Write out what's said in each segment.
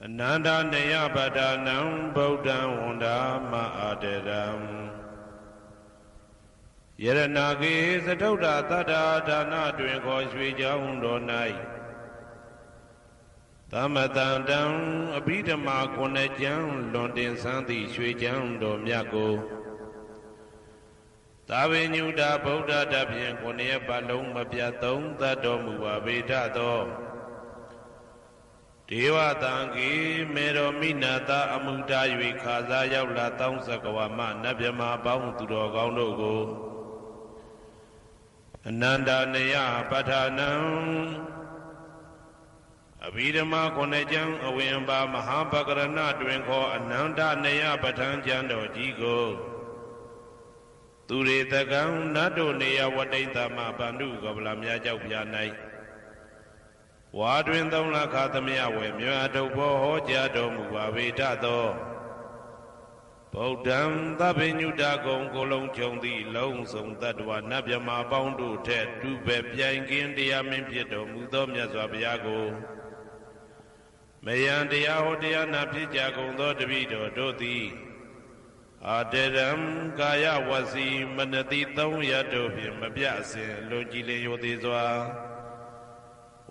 Ananda Neyapadanam Bodhan Wandama Aderam Yeranagi Satoda Tada Dana Drinko Swija Undonai Tamatandam Abhidama Konejam Londin Santi Swija Undomyako Tavinyuda Bodha Dabyan Konya Balong Mabyatom Tadomuwa Vedato Deva Tangi Mero Minata Amuda Yuikaza Yaula Tong Sakawama Nabyama Baum Turo Gaunogo Ananda Neya Patanam Abhidama Konejam Awimba Mahapakarana Dwenko Ananda Neya Patan Jando Jigo Ture Tagam Nado Neya Wadaitama Bandu Gablamya Jaupianai Wadwin Dona Katamia Wemyado Jado Muavitato Bodam Tabinu Dagong Golong Chondi Long Song Tadwa Nabyama Boundu Ted Dube Piangin Dia Mimpieto Mudom Yazabiago Mayan Dia Hodia Napijago Dodavito Doti Adedam Gaya Wasi Manati Tom Yadobi Mabiasi Logile Yodizwa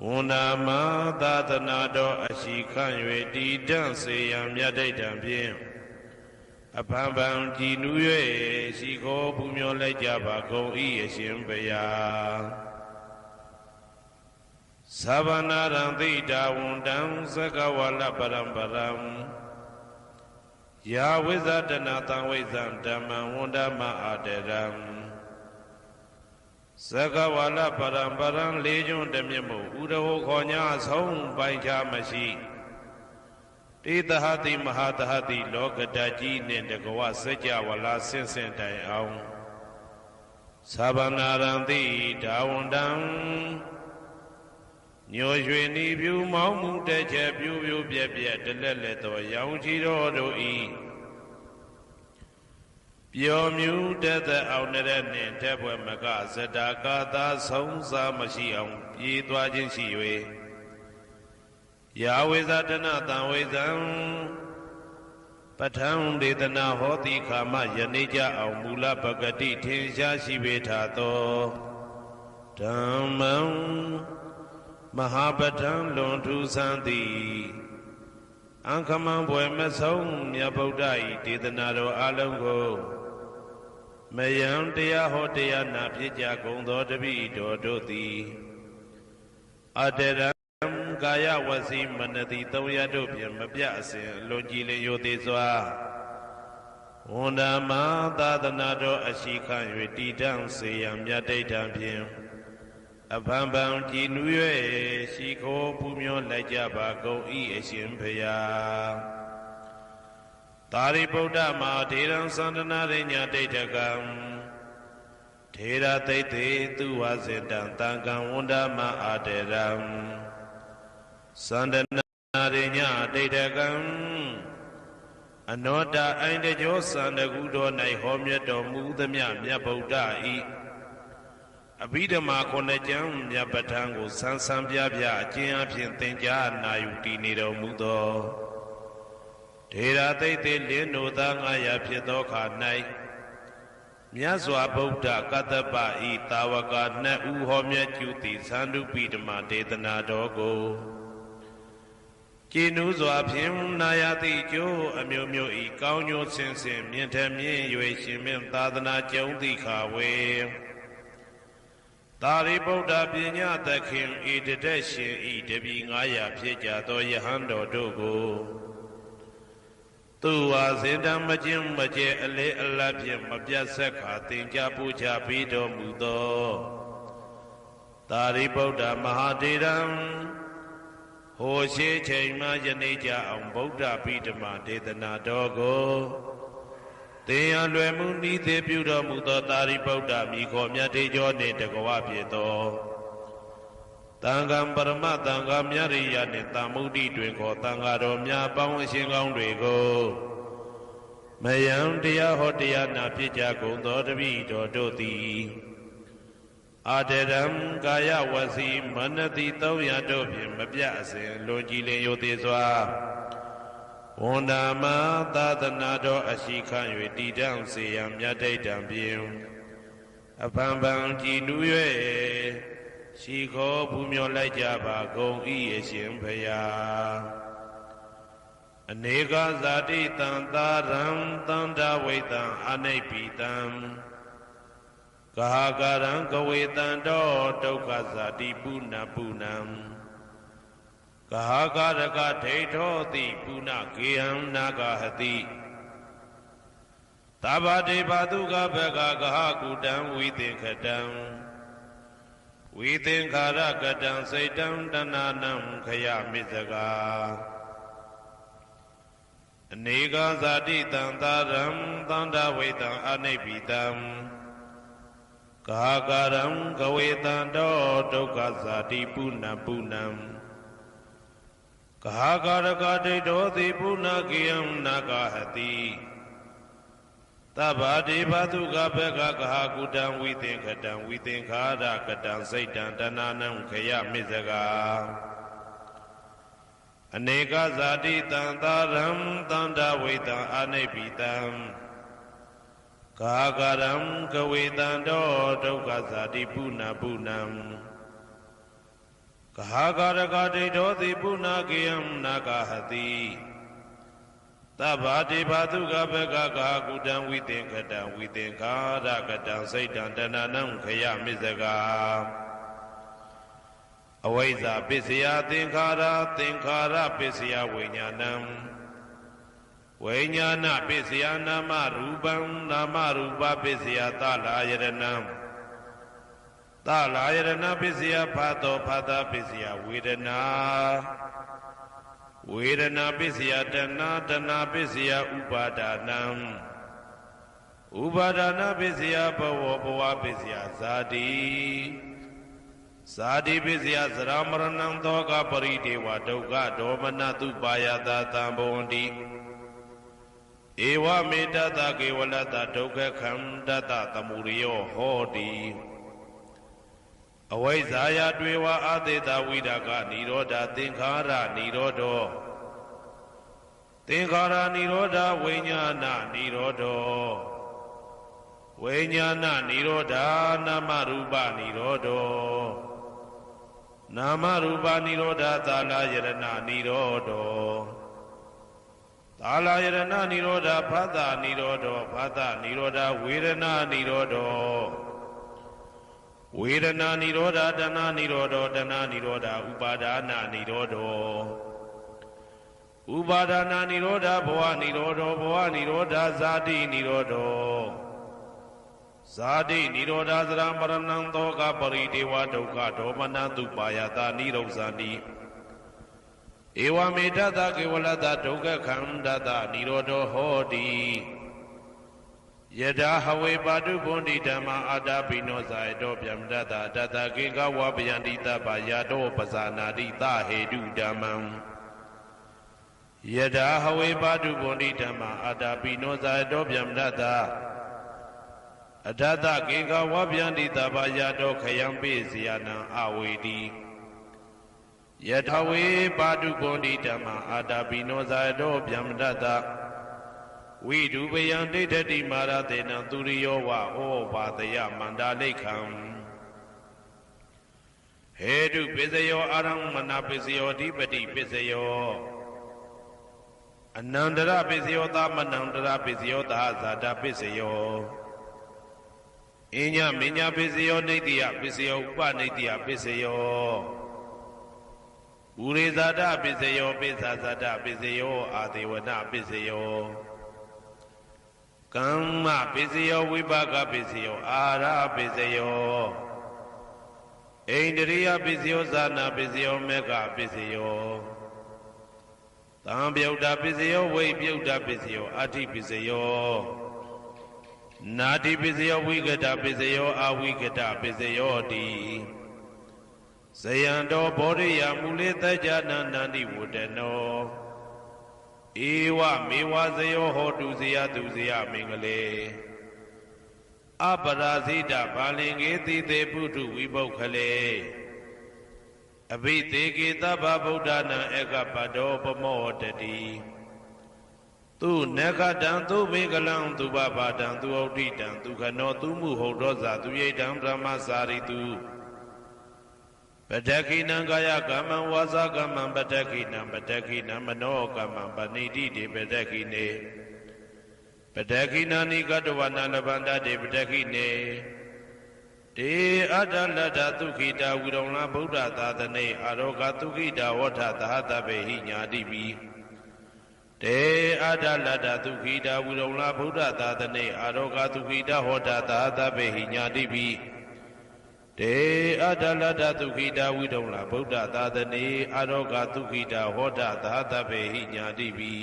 Unama Datanado Ashikan Yedi Danse Yam Yadaitan Bien Apambam Jinue Siko Pumyo Lejaba Go Ieshimbeya Savanaranti Dawundam Sakawala Parambaram Yahwizadana Wizam Dama Wundama Aderam Sakawala Parambaran Legion Demimu Udaho Konya Song Baija Mashi Titahati Mahatahati Lokadaji Nendagawa Seja Wala Sensentai Aung Sabanaranti Dawundam Nyoshweni View Mamu Deja View Bia Deleleto Yaujiro Doi Pure Mu Deta Aunere Tebwe Maga Sedakata Sonsa Mashiam Yidwajin Shiwe Yahweh Zadana Tanwezam Patam Dedana Hoti Kama Yanija Aumula Bagati Tinsha Shivetato Dhammam Mahapatam Lontu Santi Ankamam Boemasong Yabodai Dedanado Alongo Mayam Dea Hotea Napija Gondo Debi Dodoti Aderam Gaya Wasi Manati Toyadopian Mabiasi Logile Yodizwa Unama Dadanado Ashikan Yedidam Sayam Yadaitan Pim Abambam Jinue Shiko Pumyo Lajaba Go Ieshimpeya Tari Bodha Ma Deram Sandana Renya Detagam Tera Tete Tuwazedan Tangam Wunda Ma Aderam Sandana Renya Detagam Anoda Aindejo Sandagudo Nai Homya Domu Damya Mya Bodha I Abhidama Konejam Yapatango Sansambya Jia Pintenja Nayuti Nido Mudo Tera Tete Lino Dangaya Piedoka Nai Myazwa Bodha Katapa Itawaka Na Uhomya Juti Sandu Pidama Dedana Dogo Jinuzwa Pim Nayati Jo Amyomyo I Kaunyo Sensim Yentamye Yue Shimim Tadana Jondi Kawe Tari Bodha Pinya Takim Idadeshin Idabi Ngaya Pieja Do Yahando Dogo Tuwa Zindam Majim Maje Ale Alapim Mabjasaka Tinja Puja Pido Mudo Tari Bodha Mahadiram Hoshe Chema Janija Am Bodha Pidama Dedana Dogo Teya Lwemundi Te Budo Mudo Tari Bodha Miko Myate Jone Tegawa Pieto Tangam Parama Tangam Yariya Netamudi Twinko Tangado Mya Pang Shingang Dwego Mayam Dia Hotia Napija Gondo Doti အာတရံကာယဝစီမနတိသုံးရတို့ဖြင့်မပြအစဉ်လွန်ကြည်လင်ယိုသေးစွာဝန္ဒာမသာသနာတော်အရှိခံ၍တည်တံ့စေရန်မြတ်တိတ်တံဖြင့်အဖန်ဖန်ကြည်နူး၍ရှိခေါ်ပူမျောလိုက်ကြပါကုန်၏အရှင်ဖရာအနေကဇာတိတံသာရံတန္တဝိတံအနိဗ္ဗိတံကာကရံကဝေတံတောဒုက္ခဇာတိပုဏ္ဏပုဏ္ဏံကာကရကဒိဋ္ဌောတိပုဏ္ဏကေယံနာဂဟတိသဗ္ဗတေဘာတုကဘဂကဟကုတံဝိသင်္ခတံဝိသင်္ခာရကတံစိတ်တံတဏနံခယမိဇဂာအနေကဇာတိတံသာရံသန္တာဝိတံအနိဗ္ဗိတံကာကရံကဝေတံတောဒုက္ခဇာတိပုဏ္ဏပုဏ္ဏံကာကရကဒိဋ္ဌောတိပုဏ္ဏကေယံနာဂဟတိသဗ္ဗတေဘာတုကဘဂကဟကုတံဝိသင်္ခတံဝိသင်္ခာရကတံစိတ်တံတဏနံခယမိဇဂာအနေကဇာတိတံသာရံသန္တာဝိတံအနိဗ္ဗိတံကာကရံကဝေတံတောဒုက္ခဇာတိပုဏ္ဏပုဏ္ဏံကာကရကဒိဋ္ဌောတိပုဏ္ဏကေယံနာဂဟတိသဗ္ဗတေဘာတုကဘဂကကုတံဝိသင်္ခတံဝိသင်္ခာရကတံစိတ်တံတဏနံခယမိဇဂာအဝိဇ္ဇာပစ္စယသင်္ခါရသင်္ခါရပစ္စယဝိညာဏံဝိညာဏပစ္စယနာမရူပံနာမရူပပစ္စယသလာယရဏံသလာယရဏပစ္စယဖာတောဖာတာပစ္စယဝေဒနာဝေဒနာပစ္စယတဏတဏပစ္စယဥပါဒနာဥပါဒနာပစ္စယဘဝဘဝပစ္စယဇာတိဇာတိပစ္စယသရမရဏံသောကပရိဒေဝဒုက္ခဒေါမနတုပါယတာတံဘဝန္တိဧဝမေတ္တကေဝလတဒုက္ခခန္တတသမုရိယောဟောတိအဝိဇ္ဇာယတွေဝအာသေတဝိဒကနိရောဓသင်္ခါရနိရောဓောသင်္ခါရနိရောဓဝိညာဏနိရောဓောဝိညာဏနိရောဓနာမရူပနိရောဓောနာမရူပနိရောဓသာလယရဏနိရောဓောသာလယရဏနိရောဓဖသနိရောဓောဖသနိရောဓဝေဒနာနိရောဓောဝေဒနာနိရောဓတဏနိရောဓတဏနိရောဓဥပါဒနာနိရောဓဥပါဒနာနိရောဓဘဝနိရောဓဘဝနိရောဓဇာတိနိရောဓဇာတိနိရောဓသရမရဏံသောကပရိဒေဝဒုက္ခဒေါမနတုပါယတာနိရောဇာတိဧဝမေတ္တကေဝလတဒုက္ခခန္တတနိရောဓဟောတိယထာဟဝေပါတုဗုန်တိဓမ္မာအာတာပိနောဇာယတောဗျမတတတတကေကဝပယန္တိတပါယတောပဇာနာတိသဟေတုဓမ္မံယထာဟဝေပါတုဗုန်တိဓမ္မာအာတာပိနောဇာယတောဗျမတတအထတကေကဝပယန္တိတပါယတောခယံပိစီယနံအဝေတိယထာဝေပါတုဗုန်တိဓမ္မာအာတာပိနောဇာယတောဗျမတတဝိဒုပယံဒိဋ္ဌတိမာရတေနံသူရိယောဝဩဘာတယမန္တာလိခံဟေတုပစ္စယောအာရမဏပစ္စယောဓိပတိပစ္စယောအနန္တရပစ္စယောသမနန္တရပစ္စယောသဇာတပစ္စယောအညမညပစ္စယောနိတ္တိယပစ္စယောဥပနိတ္တိယပစ္စယောဥရိဇာတပစ္စယောပိစ္ဆာဇာတပစ္စယောအာဒေဝနပစ္စယောကမ္မပစ္စယောဝိပါကပစ္စယောအာရပစ္စယောဣန္ဒရိယပစ္စယောဇာနာပစ္စယောမေဃပစ္စယောသံပြုတ်တာပစ္စယောဝိပြုတ်တာပစ္စယောအဋ္ဌိပစ္စယောနာတိပစ္စယောဝိကတပစ္စယောအဝိကတပစ္စယောတိဇယံတောဘောရိယမူလေတကြနန္တန္တိဝတ္တနောဧဝမေဝဇယောဟောတုဇယတုဇယမင်္ဂလေ အပရာဇိတဘာလင်ကေတိတေပုထုဝိပုခလေအဘိသေကေသဗ္ဗဗုဒ္ဓနာဧကပတောပမောတတိသူနခတံသူဘေကလံသူဘဘာတံသူဩဋ္ဌိတံသူခနောသူမှုဟုတ်သောဇာသူယိတံဗြဟ္မစာရိတုပတက္ခိနံကာယကမ္မံဝါစာကမ္မံပတက္ခိနံပတက္ခိနံမနောကမ္မံပဏိတိတေပတက္ခိနေပတက္ခိနာနိကတဝနာလဗန္တတေပတက္ခိနေတေအတ္တလတ္တသုခိတာဝိရုံလဗုဒ္ဓသာသနေအာရောဂသုခိတာဝဋ္ဌသဟတဗေဟိညာတိပိတေအတ္တလတ္တသုခိတာဝိရုံလဗုဒ္ဓသာသနေအာရောဂသုခိတာဟောတာသဟတဗေဟိညာတိပိတေအတ္တလတ္တသုခိတာဝိရုံလဗုဒ္ဓသာသနေအာရောဂသုခိတာဟောတာသဟတဗေဟိညာတိပိ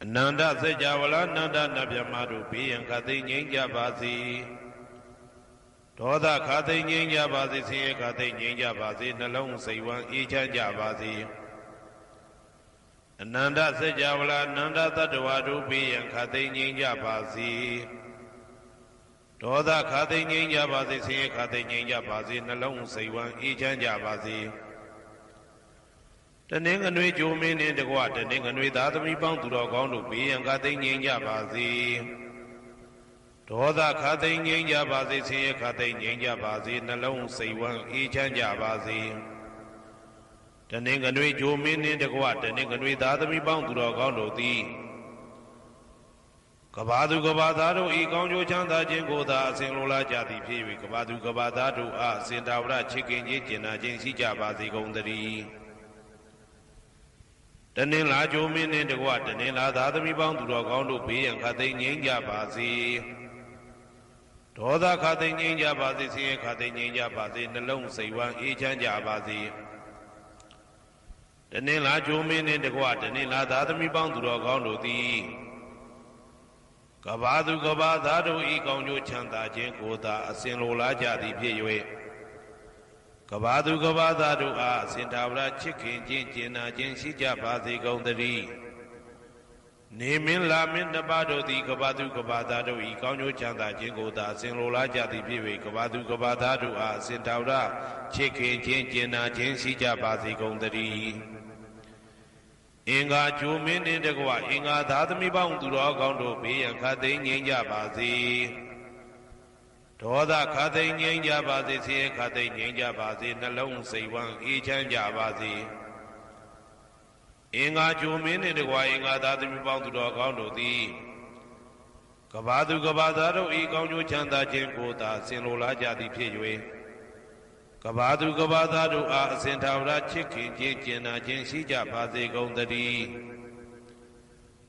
အနန္တစေကြဝဠာနန္ဒနဗျမတို့ဘေးရန်ခသိငြိမ်းကြပါစေဒေါသခသိငြိမ်းကြပါစေဆင်းရဲခသိငြိမ်းကြပါစေနှလုံးစိတ်ဝမ်းအေးချမ်းကြပါစေအနန္တစေကြဝဠာနန္ဒတတ္တဝါတို့ဘေးရန်ခသိငြိမ်းကြပါစေဒေါသခသိငြိမ်းကြပါစေဆင်းရဲခသိငြိမ်းကြပါစေနှလုံးစိတ်ဝမ်းအေးချမ်းကြပါစေတနင်္ဂနွေကြိုမင်းနှင့်တကွတနင်္ဂနွေသားသမီးပေါင်းသူတော်ကောင်းတို့ဘေးရန်ခသိငြိမ်းကြပါစေဒေါသခသိငြိမ်းကြပါစေဆင်းရဲခသိငြိမ်းကြပါစေနှလုံးစိတ်ဝမ်းအေးချမ်းကြပါစေတနင်္ဂနွေကြိုမင်းနှင့်တကွတနင်္ဂနွေသားသမီးပေါင်းသူတော်ကောင်းတို့သည်ကဘာသူကဘာသားတို့ဤကောင်းကျိုးချမ်းသာခြင်းကိုသာအစဉ်လိုလားကြသည်ဖြစ်၍ကဘာသူကဘာသားတို့အားစင်တာဝရချစ်ခင်ခြင်းကျင်နာခြင်းရှိကြပါစေကုန်သတည်းတနင်္လာကြိုမင်းနှင့်တကွတနင်္လာသားသမီးပေါင်းသူတော်ကောင်းတို့ဘေးရန်ခသိငြိမ်းကြပါစေဒေါသခသိငြိမ်းကြပါစေဆင်းရဲခသိငြိမ်းကြပါစေနှလုံးစိတ်ဝမ်းအေးချမ်းကြပါစေတနင်္လာကြိုမင်းနှင့်တကွတနင်္လာသားသမီးပေါင်းသူတော်ကောင်းတို့သည်ကဘာသူကဘာသားတို့ဤကောင်းကျိုးချမ်းသာခြင်းကိုသာအစဉ်လိုလားကြသည်ဖြစ်၍ကဘာသူကဘာသားတို့အားအစဉ်သာဝရချစ်ခင်ခြင်းကျင်နာခြင်းရှိကြပါစေကုန်သတည်းနေမင်းလာမင်းတပါတို့သည်ကဘာသူကဘာသားတို့ဤကောင်းကျိုးချမ်းသာခြင်းကိုသာအစဉ်လိုလားကြသည်ဖြစ်၍ကဘာသူကဘာသားတို့အားအစဉ်သာဝရချစ်ခင်ခြင်းကျင်နာခြင်းရှိကြပါစေကုန်သတည်းအင်္ဂါကြိုမင်းနှင့်တကွအင်္ဂါသားသမီးပေါင်းသူတော်ကောင်းတို့ဘေးရန်ခသိငြိမ်းကြပါစေဒေါသခသိငြိမ်းကြပါစေဆင်းရဲခသိငြိမ်းကြပါစေနှလုံးစိတ်ဝမ်းအေးချမ်းကြပါစေအင်္ဂါကြိုမင်းနှင့်တကွအင်္ဂါသားသမီးပေါင်းသူတော်ကောင်းတို့သည်ကဘာသူကဘာသားတို့ဤကောင်းကျိုးချမ်းသာခြင်းကိုသာဆင်လိုလားကြသည်ဖြစ်၍ကဘာသူကဘာသားတို့အားအစဉ်သာဝရချစ်ခင်ခြင်းကျင်နာခြင်းရှိကြပါစေကုန်သတည်း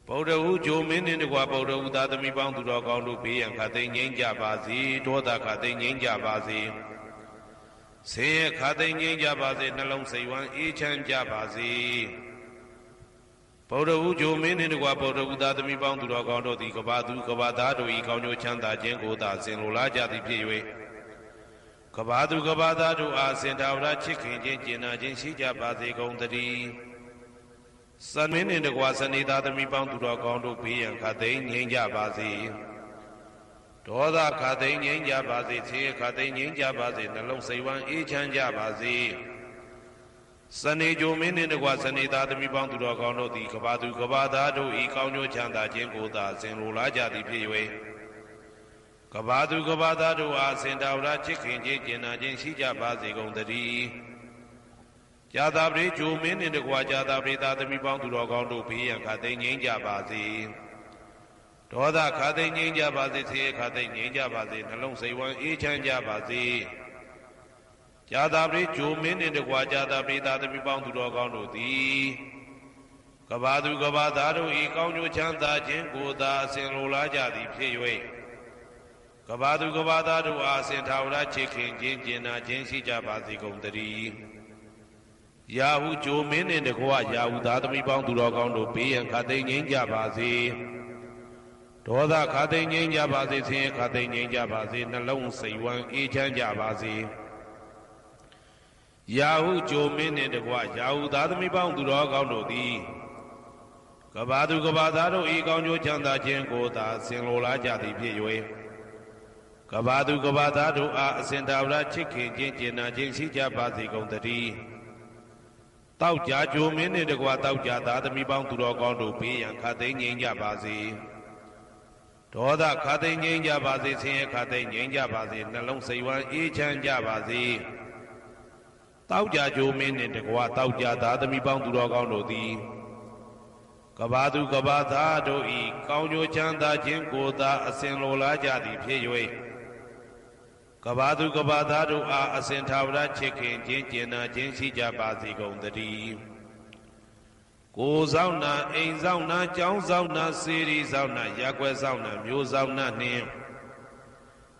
ဗုဒ္ဓဟူဂျိုမင်းနှင့်တကွဗုဒ္ဓဟူသားသမီးပေါင်းသူတော်ကောင်းတို့ဘေးရန်ခသိငြိမ်းကြပါစေဒေါသခသိငြိမ်းကြပါစေဆင်းရဲခသိငြိမ်းကြပါစေနှလုံးစိတ်ဝမ်းအေးချမ်းကြပါစေဗုဒ္ဓဟူဂျိုမင်းနှင့်တကွဗုဒ္ဓဟူသားသမီးပေါင်းသူတော်ကောင်းတို့သည်ကဘာသူကဘာသားတို့ဤကောင်းကျိုးချမ်းသာခြင်းကိုသာဆင်လိုလားကြသည်ဖြစ်၍ကဘာသူကဘာသားတို့အားစင်တာဝရချစ်ခင်ခြင်းကျင်နာခြင်းရှိကြပါစေကုန်သတည်းစံမင်းနှင့်တကွစနေသားသမီးပေါင်းသူတော်ကောင်းတို့ဘေးရန်ခသိငြိမ်းကြပါစေဒေါသခသိငြိမ်းကြပါစေဆင်းရဲခသိငြိမ်းကြပါစေနှလုံးစိတ်ဝမ်းအေးချမ်းကြပါစေစနေကြိုမင်းနှင့်တကွစနေသားသမီးပေါင်းသူတော်ကောင်းတို့သည်ကဘာသူကဘာသားတို့ဤကောင်းကျိုးချမ်းသာခြင်းကိုသာဆင်လိုလားကြသည်ဖြစ်၍ကဘာသူကဘာသားတို့အားစင်တာဝရချစ်ခင်ခြင်းကျင်နာခြင်းရှိကြပါစေကုန်သတည်းဇာတာပရိဂျိုမင်းနှင့်တကွာဇာတာပရိသားသမီးပေါင်းသူတော်ကောင်းတို့ဘေးရန်ခသိငြိမ်းကြပါစေဒေါသခသိငြိမ်းကြပါစေဆင်းရဲခသိငြိမ်းကြပါစေနှလုံးစိတ်ဝမ်းအေးချမ်းကြပါစေဇာတာပရိဂျိုမင်းနှင့်တကွာဇာတာပရိသားသမီးပေါင်းသူတော်ကောင်းတို့သည်ကဘာသူကဘာသားတို့ဤကောင်းကျိုးချမ်းသာခြင်းကိုသာအစဉ်လိုလားကြသည်ဖြစ်၍ကဘာသူကဘာသားတို့အားစင်ထာဝရချစ်ခင်ခြင်းကျင်နာခြင်းရှိကြပါစေကုန်သတည်းယာဟုဂျိုမင်းနှင့်တကွယာဟုသားသမီးပေါင်းသူတော်ကောင်းတို့ဘေးရန်ခသိငြိမ်းကြပါစေဒေါသခသိငြိမ်းကြပါစေဆင်းရဲခသိငြိမ်းကြပါစေနှလုံးစိတ်ဝမ်းအေးချမ်းကြပါစေယာဟုဂျိုမင်းနှင့်တကွယာဟုသားသမီးပေါင်းသူတော်ကောင်းတို့သည်က ကဘာသူကဘာသားတို့ဤကောင်းကျိုးချမ်းသာခြင်းကိုသာဆင်လိုလားကြသည်ဖြစ်၍ကဘာသူကဘာသားတို့အားအစဉ်တာဝရချစ်ခင်ခြင်းကျင်နာခြင်းရှိကြပါစေကုန်သတည်းတောက်ကြကြိုမင်းနှင့်တကွာတောက်ကြသားသမီးပေါင်းသူတော်ကောင်းတို့ဘေးရန်ခတ်သိမ်းငြိမ်းကြပါစေဒေါသခတ်သိမ်းငြိမ်းကြပါစေဆင်းရဲခတ်သိမ်းငြိမ်းကြပါစေနှလုံးစိတ်ဝမ်းအေးချမ်းကြပါစေတောက်ကြကြိုမင်းနှင့်တကွာတောက်ကြသားသမီးပေါင်းသူတော်ကောင်းတို့သည်ကဘာသူကဘာသားတို့ဤကောင်းကျိုးချမ်းသာခြင်းကိုသာအစဉ်လိုလားကြသည်ဖြစ်၍ကဘာသူကဘာသားတို့အားအစဉ်ထာဝရချစ်ခင်ခြင်းကျင်နာခြင်းရှိကြပါစေကုန်သတည်းကိုယ်ဆောင်နာအိမ်ဆောင်နာကျောင်းဆောင်နာစေရီဆောင်နာရက်ွယ်ဆောင်နာမျိုးဆောင်နာနှင့်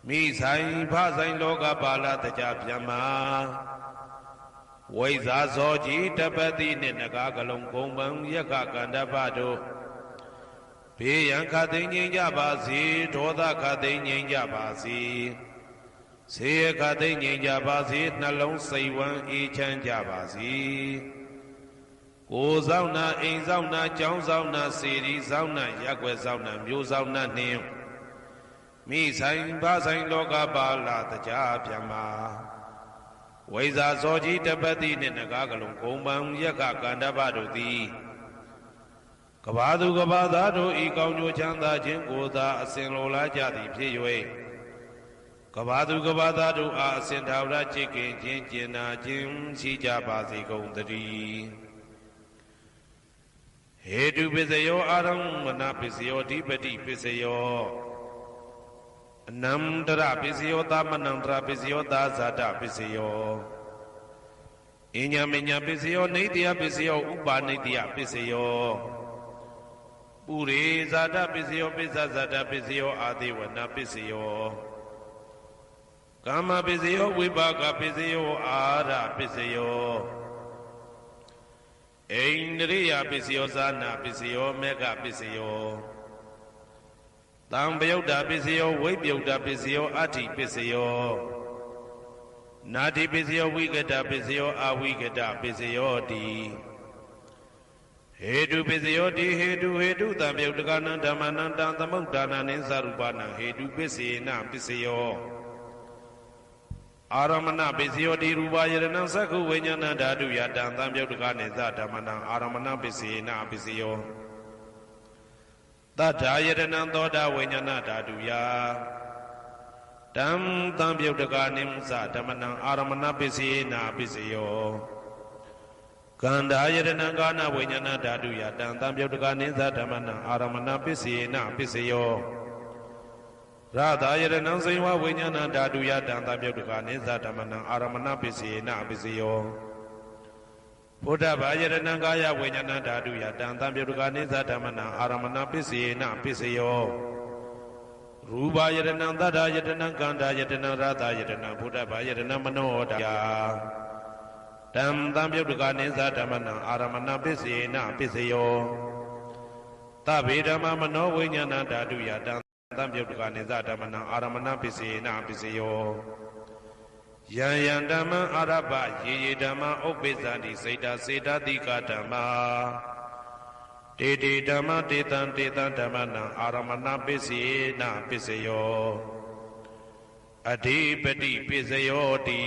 မိဆိုင်ဖဆိုင်လောကပါဠတကြဗျမ္မာဝိဇာဇောကြီးတပတိနှင့်နဂါကလုံးကုံပံယက္ခကန္တပတို့ဘေးရန်ခတ်သိမ်းငြိမ်းကြပါစေဒေါသခတ်သိမ်းငြိမ်းကြပါစေဆေးရခတ်သိမ်းငြိမ်းကြပါစေနှလုံးစိတ်ဝမ်းအေးချမ်းကြပါစေကိုယ်ဆောင်နာအိမ်ဆောင်နာကျောင်းဆောင်နာစေရီဆောင်နာရက်ွယ်ဆောင်နာမျိုးဆောင်နာနှင့်မိဆိုင်ဖဆိုင်လောကပါဠတကြဗျမ္မာဝိဇာဇောကြီးတပတိနှင့်နဂါကလုံးကုံပံယက္ခကန္တပတို့သည်ကဘာသူကဘာသားတို့ဤကောင်းကျိုးချမ်းသာခြင်းကိုသာအစဉ်လိုလားကြသည်ဖြစ်၍ကဘာသူကဘာသားတို့အားအစဉ်ထာဝရချစ်ခင်ခြင်းကျင်နာခြင်းရှိကြပါစေကုန်သတည်းဟေတုပစ္စယောအာရမဏပစ္စယောဓိပတိပစ္စယောအနန္တရပစ္စယောသမနန္တရပစ္စယောသာဇာတပစ္စယောအညမညပစ္စယောနေတယပစ္စယောဥပါနေတယပစ္စယောပုရိဇာတပစ္စယောပစ္စဇာတပစ္စယောအာတိဝနပစ္စယောကာမပစ္စယောဝိပါကပစ္စယောအာရပစ္စယောဣန္ဒြိယပစ္စယောဇာနာပစ္စယောမေဃပစ္စယောတံပယုတ်တာပစ္စယောဝိပယုတ်တာပစ္စယောအဋ္ဌိပစ္စယောနာတိပစ္စယောဝိကတပစ္စယောအဝိကတပစ္စယောတိဟေတုပစ္စယောတိဟေတုတံပယုတ်တကနံဓမ္မနံတံသမုဒ္ဒါနနိသရူပနံဟေတုပစ္စေနပစ္စယောအာရမဏပစ္စယောတိရူပယရဏံသက္ခုဝိညာဏဓာတုယတံသံပယုတ်တကနိသဓမ္မနံအာရမဏပစ္စေနပစ္စယောတထာယတနံသောတာဝိညာဏဓာတုယတံသံပယုတ်တကနိသဓမ္မနံအာရမဏပစ္စေနပစ္စယောကန္တာယတနံကာနဝိညာဏဓာတုယတံသံပယုတ်တကနိသဓမ္မနံအာရမဏပစ္စေနပစ္စယောရသာယတနံစေဝဝိညာဏဓာတုယတံသံပယုတ်တကနိသဓမ္မနံအာရမဏပစ္စေနပစ္စယောဘုဒ္ဓဘာယတနံကာယဝိညာဏဓာတုယတံသံပယုတ်တကနိသဓမ္မနံအာရမဏပစ္စေနပစ္စယောရူပယတနံသတ္တယတနံကန္တာယတနံရသယတနံဘုဒ္ဓဘာယတနံမနောဒာတံသံပယုတ်တကနိသဓမ္မနံအာရမဏပစ္စေနပစ္စယောသဗ္ဗေဓမ္မမနောဝိညာဏဓာတုယတံသံပယုတ်တကနိသဓမ္မနံအာရမဏပစ္စေနပစ္စယောယံယံဓမ္မအာရပယေယေဓမ္မဥပ္ပိသန္တိစေတစေတတိကဓမ္မာတေတေဓမ္မတေတံဓမ္မနံအာရမဏပစ္စေနပစ္စယောအဓိပတိပစ္စယောတိ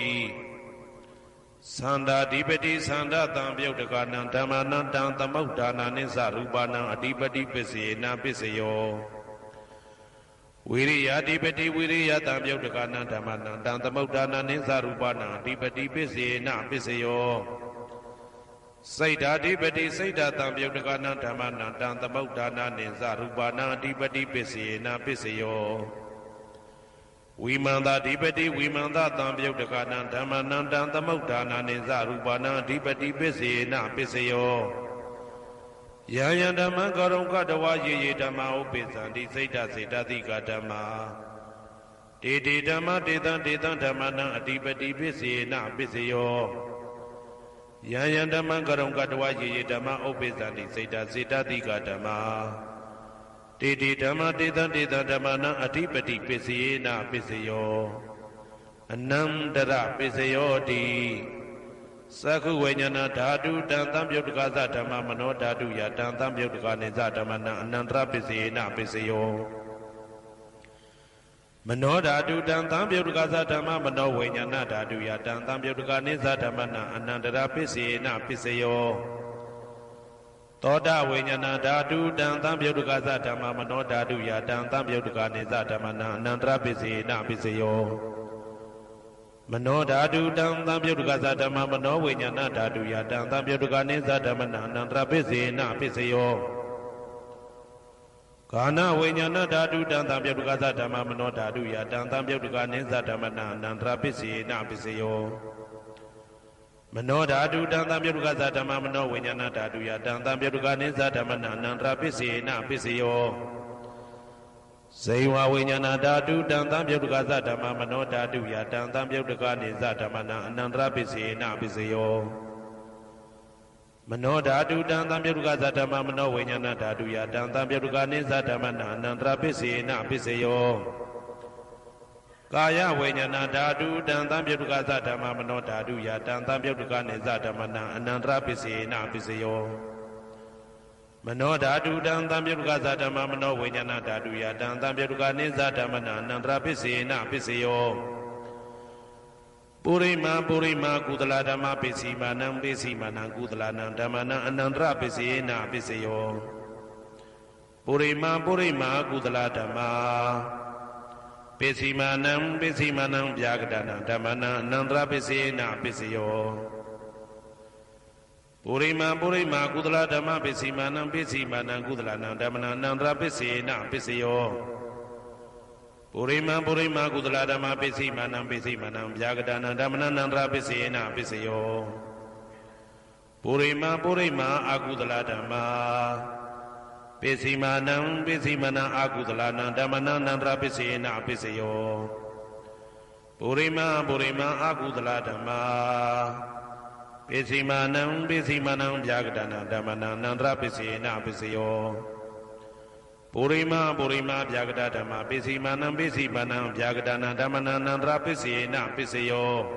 သန္တာဓိပတိသန္တာတံပယုတ်တကနံဓမ္မနံတံသမုဒ္ဒါနာနိသရူပနံအဓိပတိပစ္စေနပစ္စယောဝိရိယဓိပတိဝိရိယတံပယုတ်တကနံဓမ္မနံတံသမုဒ္ဒါနာနိသရူပနံအဓိပတိပစ္စေနပစ္စယောစိတ်ဓာဓိပတိစိတ်ဓာတံပယုတ်တကနံဓမ္မနံတံသမုဒ္ဒါနာနိသရူပနံအဓိပတိပစ္စေနပစ္စယောဝိမန္တဓိပတိဝိမန္တတံပယုတ်တကနံဓမ္မနံတံသမုဒ္ဒါနာနိသရူပနံအဓိပတိပစ္စေနပစ္စယောယံယံဓမ္မံကရုံကတဝယေယေဓမ္မဥပ္ပိသန္တိစိတ်ဓာစေတတိကဓမ္မာတေတေဓမ္မတေတံဓမ္မနံအဓိပတိပစ္စေနပစ္စယောယံယံဓမ္မံကရုံကတဝယေယေဓမ္မဥပ္ပိသန္တိစိတ်ဓာစေတတိကဓမ္မာတေတေဓမ္မတေတံဓမ္မနံအဓိပတိပစ္စေနပစ္စယောအနန္တရပစ္စယောတိ Saku Vajana Dhatu Tantam Yotukasa Dhamma Mano Dhatu Ya Tantam Yotukanisa Dhammana Anandra Pisena Pisayo Mano Dhatu Tantam Yotukasa Dhamma Mano Vajana Dhatu Ya Tantam Yotukanisa Dhammana Anandra Pisena Pisayo Toda Vajana Dhatu Tantam Yotukasa Dhamma Mano Dhatu Ya Tantam Yotukanisa Dhammana Anandra Pisena Pisayo Mano Dhatu Tantam Yotukasa Dhamma Mano Vajana Dhatu Ya Tantam Yotukanisa Dhammana Anandra Pisena Pisayo Kana Vajana Dhatu Tantam Yotukasa Dhamma Mano Dhatu Ya Tantam Yotukanisa Dhammana Anandra Pisena Pisayo Mano Dhatu Tantam Yotukasa Dhamma Mano Vajana Dhatu Ya Tantam Yotukanisa Dhammana Anandra Pisena Pisayo Seiwa Vajana Dhatu Tantam Yotukasa Dhamma Mano Dhatu Ya Tantam Yotukanisa Dhammana Anandra Pisena Pisayo Mano Dhatu Tantam Yotukasa Dhamma Mano Vajana Dhatu Ya Tantam Yotukanisa Dhammana Anandra Pisena Pisayo Kaya Vajana Dhatu Tantam Yotukasa Dhamma Mano Dhatu Ya Tantam Yotukanisa Dhammana Anandra Pisena Pisayo Mano Dhatu Tantam Yotukasa Dhamma Mano Vajana Dhatu Ya Tantam Yotukanisa Dhammana Anandra Pisena Pisayo Purima Purima Kudala Dhamma Pisimanam Pisimanam Kudalanam Dhammana Anandra Pisena Pisayo Purima Purima Kudala Dhamma Pisimanam Pisimanam Vyagadana Dhammana Anandra Pisena Pisayo Purima Purima Kudala Dhamma Pisimanam Pisimanam Kudalanam Dhammana Anandra Pisena Pisayo Purima Purima Kudala Dhamma Pisimanam Pisimanam Vyagadana Dhammana Anandra Pisena Pisayo Purima Purima Akudala Dhamma Pisimanam Pisimanam Akudalanam Dhammana Anandra Pisena Pisayo Purima Purima Akudala Dhamma Pisimanam Pisimanam Vyagadana Dhammana Anandra Pisena Pisayo Purima Purima Vyagada Dhamma Pisimanam Pisimanam Vyagadana Dhammana Anandra Pisena Pisayo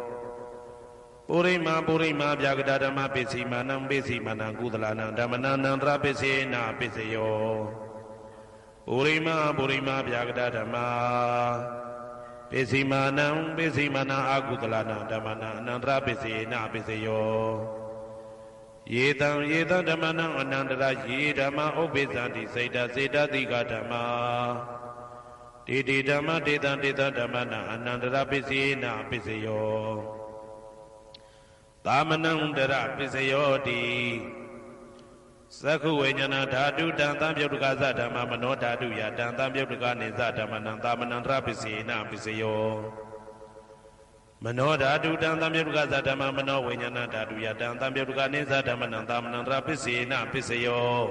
Purima Purima Vyagada Dhamma Pisimanam Pisimanam Kudalanam Dhammana Anandra Pisena Pisayo Purima Purima Vyagada Dhamma Pisimanam Pisimanam Akudalanam Dhammana Anandra Pisena Pisayo Yetam Yetam Dhammana Anandra Ye Dhamma Obesanti Seda Seda Diga Dhamma Didi Dhamma Dita Dita Dhammana Anandra Pisena Pisayo Dhamanandara Pisayo Di Saku Vajana Dhatu Tantam Yotukasa Dhamma Mano Dhatu Ya Tantam Yotukanisa Dhammana Dhamanandra Pisena Pisayo Mano Dhatu Tantam Yotukasa Dhamma Mano Vajana Dhatu Ya Tantam Yotukanisa Dhammana Dhamanandra Pisena Pisayo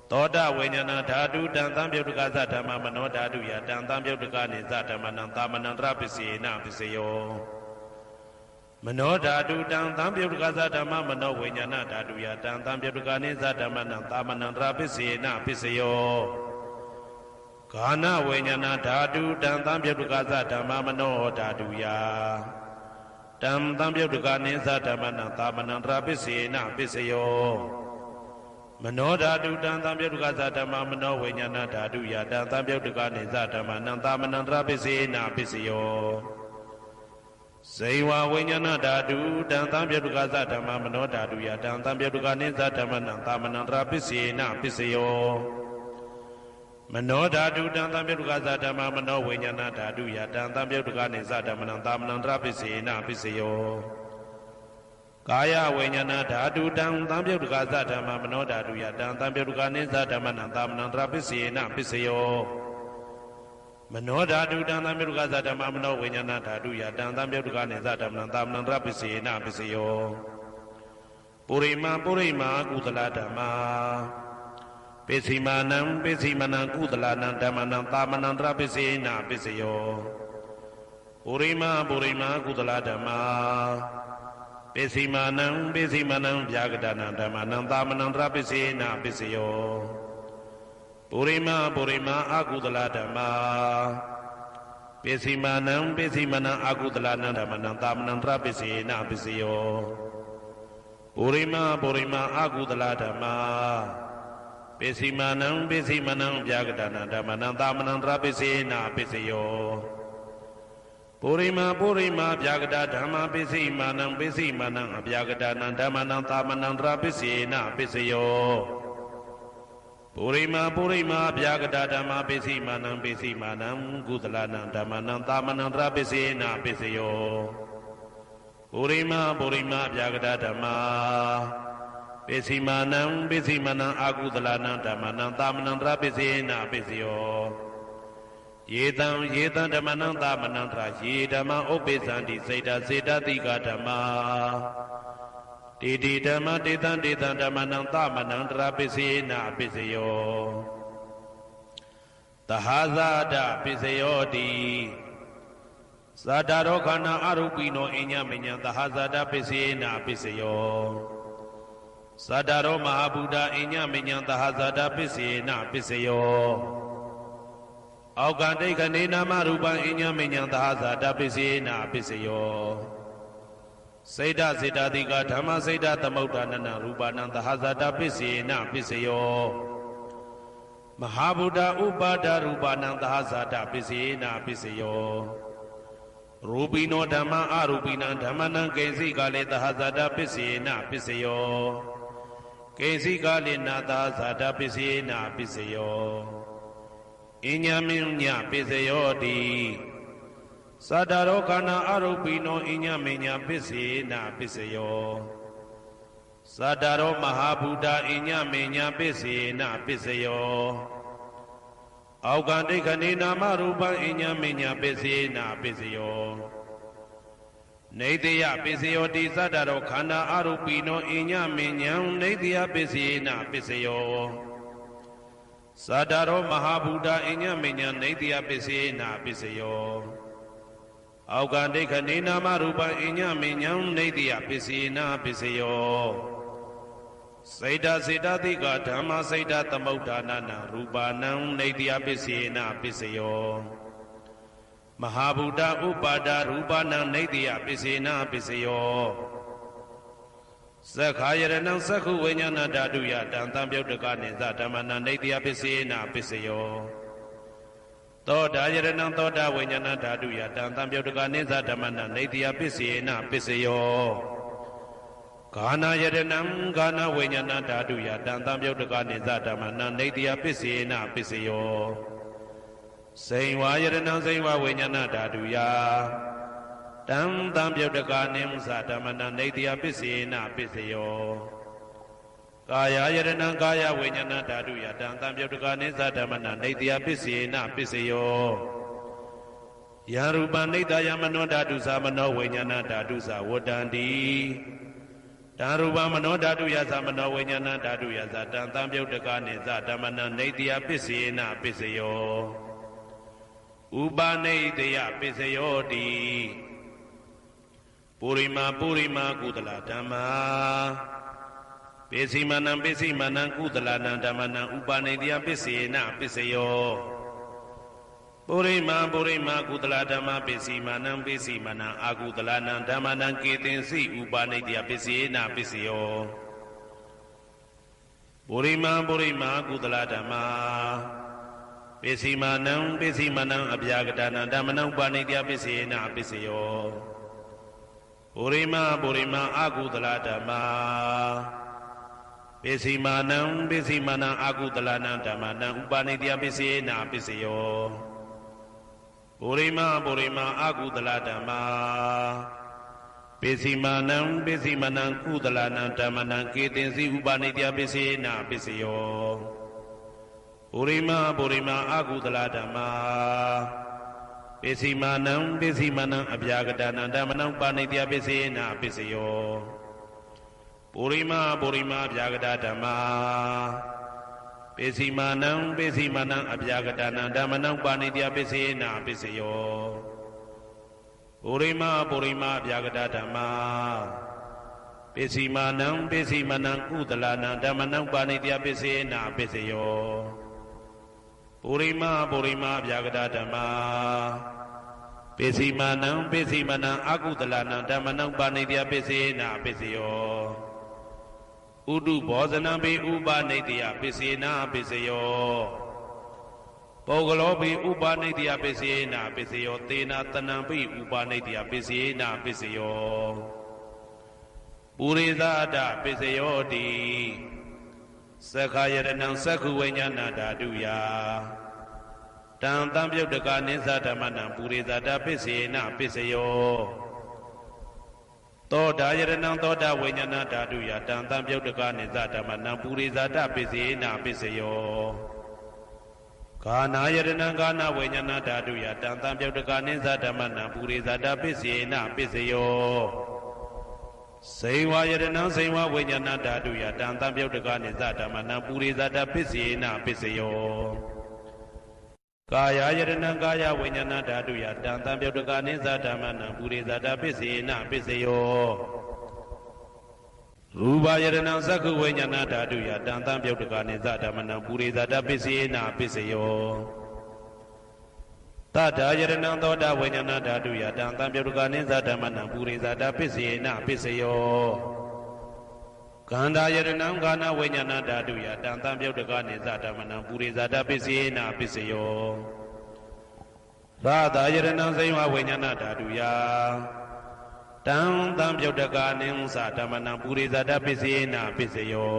Toda Vajana Dhatu Tantam Yotukasa Dhamma Mano Dhatu Ya Tantam Yotukanisa Dhammana Dhamanandra Pisena Pisayo Mano Dhatu Tantam Yotukasa Dhamma Mano Vajana Dhatu Ya Tantam Yotukanisa Dhammana Dhamanandra Pisena Pisayo Kana Vajana Dhatu Tantam Yotukasa Dhamma Mano Dhatu Ya Tantam Yotukanisa Dhammana Dhamanandra Pisena Pisayo Mano Dhatu Tantam Yotukasa Dhamma Mano Vajana Dhatu Ya Tantam Yotukanisa Dhammana Dhamanandra Pisena Pisayo Seiwa Vajana Dhatu Tantam Yotukasa Dhamma Mano Dhatu Ya Tantam Yotukanisa Dhammana Dhamanandra Pisena Pisayo Mano Dhatu Tantam Yotukasa Dhamma Mano Vajana Dhatu Ya Tantam Yotukanisa Dhammana Dhamanandra Pisena Pisayo Kaya Vajana Dhatu Tantam Yotukasa Dhamma Mano Dhatu Ya Tantam Yotukanisa Dhammana Dhamanandra Pisena Pisayo Mano Dhatu Tantam Yotukasa Dhamma Mano Vajana Dhatu Ya Tantam Yotukanisa Dhammana Dhamanandra Pisena Pisayo Purima Purima Kudala Dhamma Pisimanam Pisimanam Kudalanam Dhammana Dhamanandra Pisena Pisayo Purima Purima Kudala Dhamma Pisimanam Pisimanam Vyagadana Dhammana Dhamanandra Pisena Pisayo Purima Purima Akudala Dhamma ပိစီမာနံပိစီမနံအာကုသလနံဓမ္မနံသာမနံတရပိစေနပိစယောပုရိမအာကုသလဓမ္မာပိစီမာနံပိစီမနံဗျာကတနာဓမ္မနံသာမနံတရပိစေနပိစယောပုရိမဗျာကတဓမ္မာပိစီမာနံအဗျာကတနာဓမ္မနံသာမနံတရပိစေနပိစယောပုရိမဗျာကတဓမ္မာပိစီမာနံကုသလနံဓမ္မနံသာမနံတရပိစေနပိစယောပုရိမဗျာကတဓမ္မာပိစီမာနံအာကုသလနံဓမ္မနံသာမနံတရပိစေနပိစယောယေတံဓမ္မနံသာမနံတရယေဓမ္မဥပ္ပိသန္တိစေတတိကဓမ္မာတေဓမ္မတေတံဓမ္မနံသာမနံတရပိစေနပိစယောသဟာဇာတပိစယောတိဇာတာရောခန္ဓာအရူပိနောအညမညံသဟာဇာတပိစေနပိစယောဇာတာရောမဟာဗုဒ္ဓအညမညံသဟာဇာတပိစေနပိစယောအောက်ကတိခဏေနာမရူပံအညမညံသဟာဇာတပိစေနပိစယောစေတတိကဓမ္မစေတသမုဋ္ဌာနနရူပနံသဟာဇာတပိစေနပိစယောမဟာဗုဒ္ဓဥပါဒရူပနံသဟာဇာတပိစေနပိစယောရူပိနောဓမ္မအရူပိနံဓမ္မနံကိဉ္စိကလေသဟာဇာတပိစေနပိစယောကိဉ္စိကလေနာသဟာဇာတပိစေနပိစယောအညမညပိစယောတိသတ္တရောခန္ဓာအရူပိနောအညမညပိစေနပိစယောသတ္တရောမဟာဗုဒ္ဓအညမညပိစေနပိစယောအောက်ကတိခဏေနာမရူပံအညမညပိစေနပိစယောနေတယပိစယောတိသတ္တရောခန္ဓာအရူပိနောအညမညံနေတယပိစေနပိစယောသတ္တရောမဟာဗုဒ္ဓအညမညံနေတယပိစေနပိစယောအောက်ကတိခဏေနာမရူပံအညမညံနေတယပိစေနပိစယောစေတတိကဓမ္မစေတသမုဋ္ဌာနနရူပနံနေတယပိစေနပိစယောမဟာဗုဒ္ဓဥပါဒရူပနံနေတယပိစေနပိစယောသက္ခာယရဏံသက္ခုဝိညာဏဓာတုယတံတံပြုတ်တကနိသဓမ္မနံနေတယပိစေနပိစယောသောတာယရဏံသောတာဝိညာဏဓာတုယတံတံပြုတ်တကနိသဓမ္မနံနေတယပိစေနပိစယောဂာနာယရဏံဂာနာဝိညာဏဓာတုယတံတံပြုတ်တကနိသဓမ္မနံနေတယပိစေနပိစယောစိန်ဝါယရဏံစိန်ဝါဝိညာဏဓာတုယတံတံပြုတ်တကနိသဓမ္မနံနေတယပိစေနပိစယောကာယယရဏံကာယဝိညာဏဓာတုယတံတံပြုတ်တကနိသဓမ္မနံနေတယပိစေနပိစယောယရူပနိတယမနောဓာတုသမနောဝိညာဏဓာတုသဝတ္တန္တိတံရူပမနောဓာတုယသမနောဝိညာဏဓာတုယသတံတံပြုတ်တကနိသဓမ္မနံနေတယပိစေနပိစယောဥပနိတယပိစယောတိပုရိမကုသလဓမ္မာပိစီမနံကုသလနံဓမ္မနံဥပနိတယပိစေနပိစယောပုရိမကုသလဓမ္မာပိစီမနံအာကုသလနံဓမ္မနံကေတင်စီဥပနိတယပိစေနပိစယောပုရိမကုသလဓမ္မာပိစီမနံအဗျာကတနံဓမ္မနံဥပနိတယပိစေနပိစယောပုရိမအာကုသလဓမ္မာပိစီမနံအာကုသလနံဓမ္မနံဥပနိတယပိစေနပိစယောပုရိမအာကုသလဓမ္မာပိစီမနံကုသလနံဓမ္မနံကေတင်စီဥပနိတယပိစေနပိစယောပုရိမအာကုသလဓမ္မာပိစီမနံအဗျာကတနံဓမ္မနံဥပနိတယပိစေနပိစယောပုရိမဗျာကတဓမ္မာပိစီမနံအဗျာကတနံဓမ္မနံဥပနိတယပိစေနပိစယောပုရိမဗျာကတဓမ္မာပိစီမနံကုသလနံဓမ္မနံဥပနိတယပိစေနပိစယောပုရိမဗျာကတဓမ္မာ ပိစီမာနံပိစီမနံအကုသလနံဓမ္မနံပါဏိတယပိစေနာပိစယောဥဒုဘောဇနံပိဥပနိတယပိစေနာပိစယောပုဂ္ဂလောပိဥပနိတယပိစေနာပိစယောသေနာတနံပိဥပနိတယပိစေနာပိစယောပုရိသဒပိစယောတိသက္ခာယရဏံသက္ခုဝိညာဏဓာတုယတံတံပြုတ်တကနိသဓမ္မနံပုရိသဒပိစေနာပိစယောသောတာယရဏံသောတာဝိညာဏဓာတုယတံတံပြုတ်တကနိသဓမ္မနံပုရိသဒပိစေနာပိစယောကာနာယရဏံကာနာဝိညာဏဓာတုယတံတံပြုတ်တကနိသဓမ္မနံပုရိသဒပိစေနာပိစယောစေဝယရဏံစေဝဝိညာဏဓာတုယတံတံပြုတ်တကနိသဓမ္မနံပုရိသဒပိစေနာပိစယောကာယယရဏံကာယဝိညာဏဓာတုယတံတံပြုတ်တကနိသဓမ္မနံပုရိသဒပိစေနာပိစယောရူပယရဏံသက္ခုဝိညာဏဓာတုယတံတံပြုတ်တကနိသဓမ္မနံပုရိသဒပိစေနာပိစယောတထာယရဏံသောတာဝိညာဏဓာတုယတံတံပြုတ်တကနိသဓမ္မနံပုရိသဒပိစေနာပိစယောကန္တာယရဏံကာနဝိညာဏဓာတုယတံတံပြုတ်တကနိသဓမ္မနံပုရိသဒပိစေနာပိစယောရာသယရဏံစေဝဝိညာဏဓာတုယတံတံပြုတ်တကနိသဓမ္မနံပုရိသဒပိစေနာပိစယော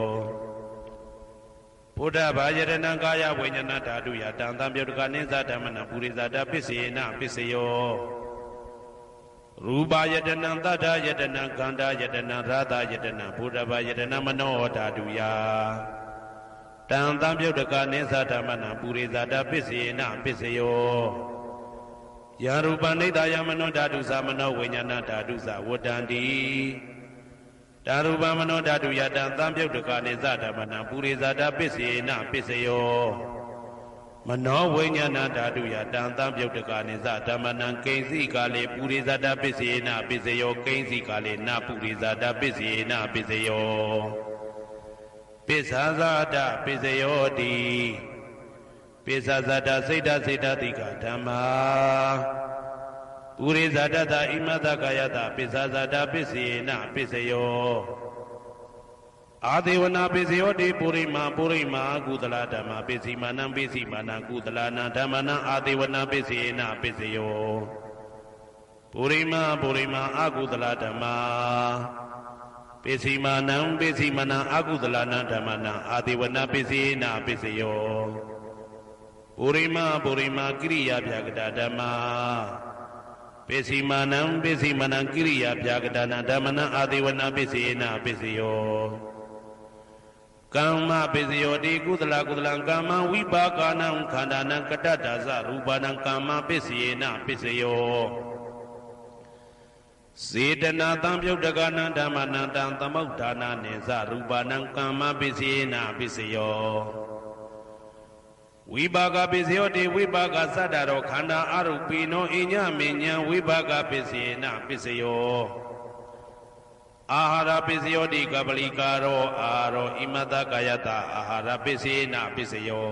ဘုဒ္ဓဘာယရဏံကာယဝိညာဏဓာတုယတံတံပြုတ်တကနိသဓမ္မနံပုရိသဒပိစေနာပိစယောရူပယတနံတတ္ထယတနံခန္ဓာယတနံရာသယတနံဘုဒ္ဓဘာယတနံမနောဓာတုယတံတံပြုတ်တကနိသဓမ္မနံပုရိသဒပိစေနာပိစယောယရူပနိဒာယမနောဓာတုသမနောဝိညာဏဓာတုသဝတ္တန္တိဓာရူပမနောဓာတုယတံတံပြုတ်တကနိသဓမ္မနံပုရိသဒပိစေနာပိစယောမနောဝိညာဏဓာတုယတံတံပြုတ်တကနိသဓမ္မနံကိဉ္စီကာလေပုရိသဒပိစေနာပိစယောကိဉ္စီကာလေနပုရိသဒပိစေနာပိစယောပိစ္ဆာဇာတပိစယောတိပိစ္ဆာဇာတစိတ်တစိတ်တတိကဓမ္မာပုရိသဒတဣမတကာယတပိစ္ဆာဇာတပိစေနာပိစယောအာဒေဝနာပိစယောတိပုရိမာကုသလဓမ္မပိစီမာနံပိစီမာနံကုသလနာဓမ္မနံအာဒေဝနာပိစေနာပိစယောပုရိမာအကုသလဓမ္မပိစီမာနံပိစီမာနံအကုသလနာဓမ္မနံအာဒေဝနာပိစေနာပိစယောပုရိမာကိရိယာဗျာကတဓမ္မပိစီမာနံကိရိယာဗျာကတနာဓမ္မနံအာဒေဝနာပိစေနာပိစယောကမ္မပိစယောတိကုသလကမ္မဝိပါကနံခန္ဓာနံကတ္တဒါဇရူပနံကမ္မပိစေနာပိစယောစေတနာတံပြုတ်တကနံဓမ္မနံတံသမုဋ္ဌာနာနိသရူပနံကမ္မပိစေနာပိစယောဝိပါကပိစယောတိဝိပါကသတ္တရောခန္ဓာအရုပိနောအညမဉ္ဇံဝိပါကပိစေနာပိစယောအာဟာရပိစယောတိကပလိကာရောအာရောဣမတကာယတအာဟာရပိစေနာပိစယော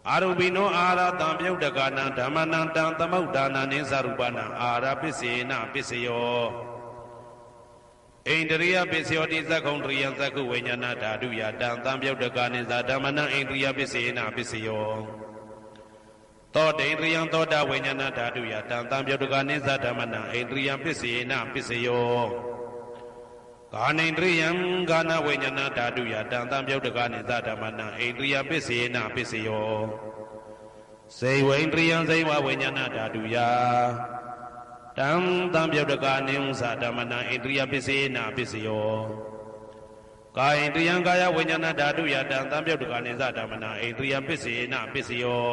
အာရုပိနောအာဟာရတံပြုတ်တကနံဓမ္မနံတံသမုဋ္ဌာနာနိသရူပနံအာဟာရပိစေနာပိစယောဣန္ဒရိယပိစယောတိသက္ကုံတရိယံသက္ကုဝိညာဏဓာတုယတံတံပြုတ်တကနိသဓမ္မနံဣန္ဒရိယပိစေနာပိစယောသောတေန္ဒရိယံသောတာဝိညာဏဓာတုယတံတံပြုတ်တကနိသဓမ္မနံဣန္ဒရိယံပိစေနာပိစယောကာနိန္ဒရိယံကာနဝိညာဏဓာတုယတံတံပြုတ်တကနိသဓမ္မနံဣန္ဒရိယပိစေနာပိစယောစေဝိန္ဒရိယံစေဝဝိညာဏဓာတုယတံတံပြုတ်တကနိသဓမ္မနံဣန္ဒရိယပိစေနာပိစယောကာယန္ဒရိယံကာယဝိညာဏဓာတုယတံတံပြုတ်တကနိသဓမ္မနံဣန္ဒရိယပိစေနာပိစယော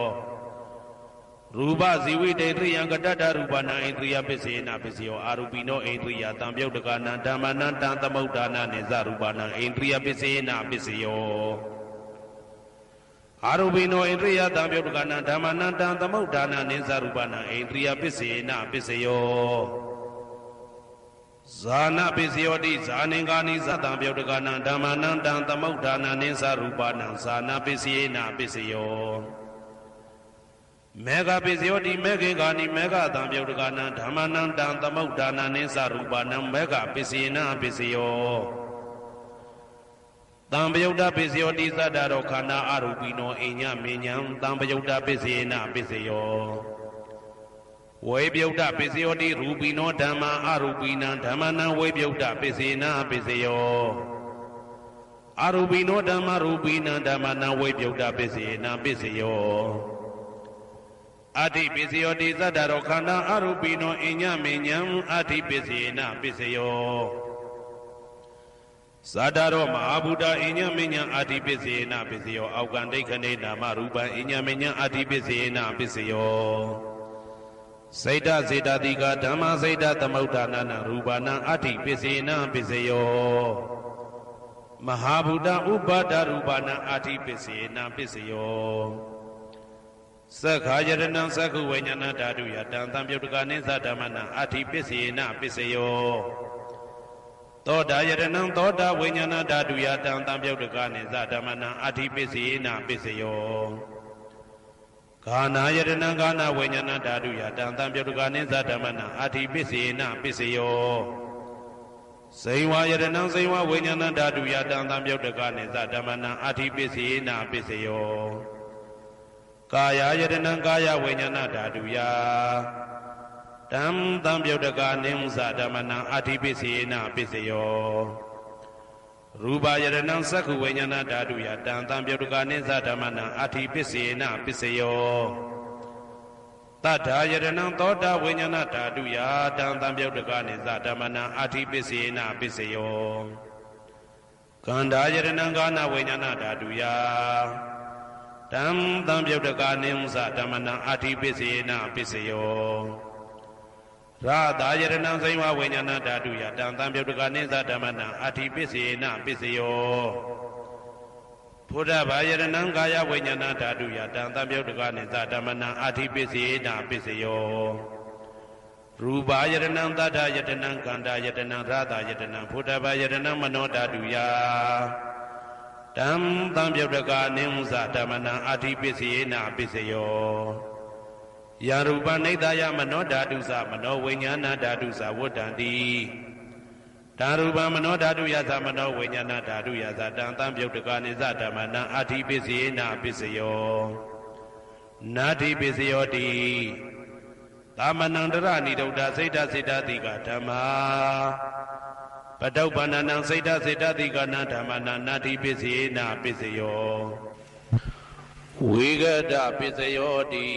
ရူပဇီဝိတေတရိယံကတ္တရူပနံဣန္ဒရိယပိစေနာပိစယောအာရူပိနောဣန္ဒရိယတံပြုတ်တကနံဓမ္မနံတံသမုဋ္ဌာနာနိသရူပနံဣန္ဒရိယပိစေနာပိစယောအာရူပိနောဣန္ဒရိယတံပြုတ်တကနံဓမ္မနံတံသမုဋ္ဌာနာနိသရူပနံဣန္ဒရိယပိစေနာပိစယောဇာနာပိစယောတိဇာနင်္ဂာနိသတံပြုတ်တကနံဓမ္မနံတံသမုဋ္ဌာနာနိသရူပနံဇာနာပိစေနာပိစယော မေဃပိစယောတိမေခေကာနိမေဃတံပြုတ်တကနံဓမ္မနံတံသမုဋ္ဌာနံနိသရူပနံမေဃပိစေနပိစယောတံပယုတ်တပိစယောတိသတ္တရောခန္ဓာအရူပိနောအိညမေညံတံပယုတ်တပိစေနပိစယောဝေပယုတ်တပိစယောတိရူပိနောဓမ္မာအရူပိနံဓမ္မနံဝေပယုတ်တပိစေနပိစယောအရူပိနောဓမ္မာရူပိနံဓမ္မနံဝေပယုတ်တပိစေနပိစယောအဋ္ဌိပိစယောတိသတ္တရောခန္ဓာအရူပိနောအိညမေညံအဋ္ဌိပိစေနပိစယောသတ္တရောမဟာဗုဒ္ဓအိညမေညံအဋ္ဌိပိစေနပိစယောအောက်ကံဒိဋ္ဌနေနာမရူပံအိညမေညံအဋ္ဌိပိစေနပိစယောစိတ်တစေတတိကဓမ္မစိတ်တသမုဋ္ဌာနနရူပနံအဋ္ဌိပိစေနပိစယောမဟာဗုဒ္ဓဥပါဒရူပနံအဋ္ဌိပိစေနပိစယောသက္ခာယရဏံသက္ခုဝိညာဏဓာတုယတံသံပြုတ်တကနိသဓမ္မနံအဋ္ဌိပိစေနပိစယောသောတာယရဏံသောတာဝိညာဏဓာတုယတံသံပြုတ်တကနိသဓမ္မနံအဋ္ဌိပိစေနပိစယောဂာနာယရဏံဂာနာဝိညာဏဓာတုယတံသံပြုတ်တကနိသဓမ္မနံအဋ္ဌိပိစေနပိစယောဇိဝယရဏံဇိဝဝိညာဏဓာတုယတံသံပြုတ်တကနိသဓမ္မနံအဋ္ဌိပိစေနပိစယောကာယယတနံကာယဝိညာဏဓာတုယတံသံပြုတ်တကနိသဓမ္မနံအဋ္ဌိပိစေနပိစယောရူပယတနံသက္ခုဝိညာဏဓာတုယတံသံပြုတ်တကနိသဓမ္မနံအဋ္ဌိပိစေနပိစယောတတ္ထာယတနံသောတာဝိညာဏဓာတုယတံသံပြုတ်တကနိသဓမ္မနံအဋ္ဌိပိစေနပိစယောကန္ဓာယတနံကာနဝိညာဏဓာတုယတံသံပြုတ်တကနိသဓမ္မနံအဋ္ဌိပိစေနပိစယောရတာယရဏံဇိဝဝိညာဏဓာတုယတံသံပြုတ်တကနိသဓမ္မနံအဋ္ဌိပိစေနပိစယောဘုဒ္ဓဘာယရဏံကာယဝိညာဏဓာတုယတံသံပြုတ်တကနိသဓမ္မနံအဋ္ဌိပိစေနပိစယောရူပယရဏံသတ္တယတနံကန္တာယတနံရတာယတနံဘုဒ္ဓဘာယရဏံမနောဓာတုယတံသံပြုတ်တကနိသဓမ္မနံအဋ္ဌိပိစေနပိစယောယရူပနိဒာယမနောဓာတုသမနောဝိညာဏဓာတုသဝတ္တံတိဓာရူပမနောဓာတုယသမနောဝိညာဏဓာတုယသတံသံပြုတ်တကနိသဓမ္မနံအဋ္ဌိပိစေနပိစယောနာတိပိစယောတိသမနံတရဏိဒုဒ္ဓစိတ်တစေတတိကဓမ္မာပတုပ္ပန္နံစိတ်တစေတတိကနံဓမ္မနံနာတိပိစေနပိစယောဝိဂဒပိစယောတိ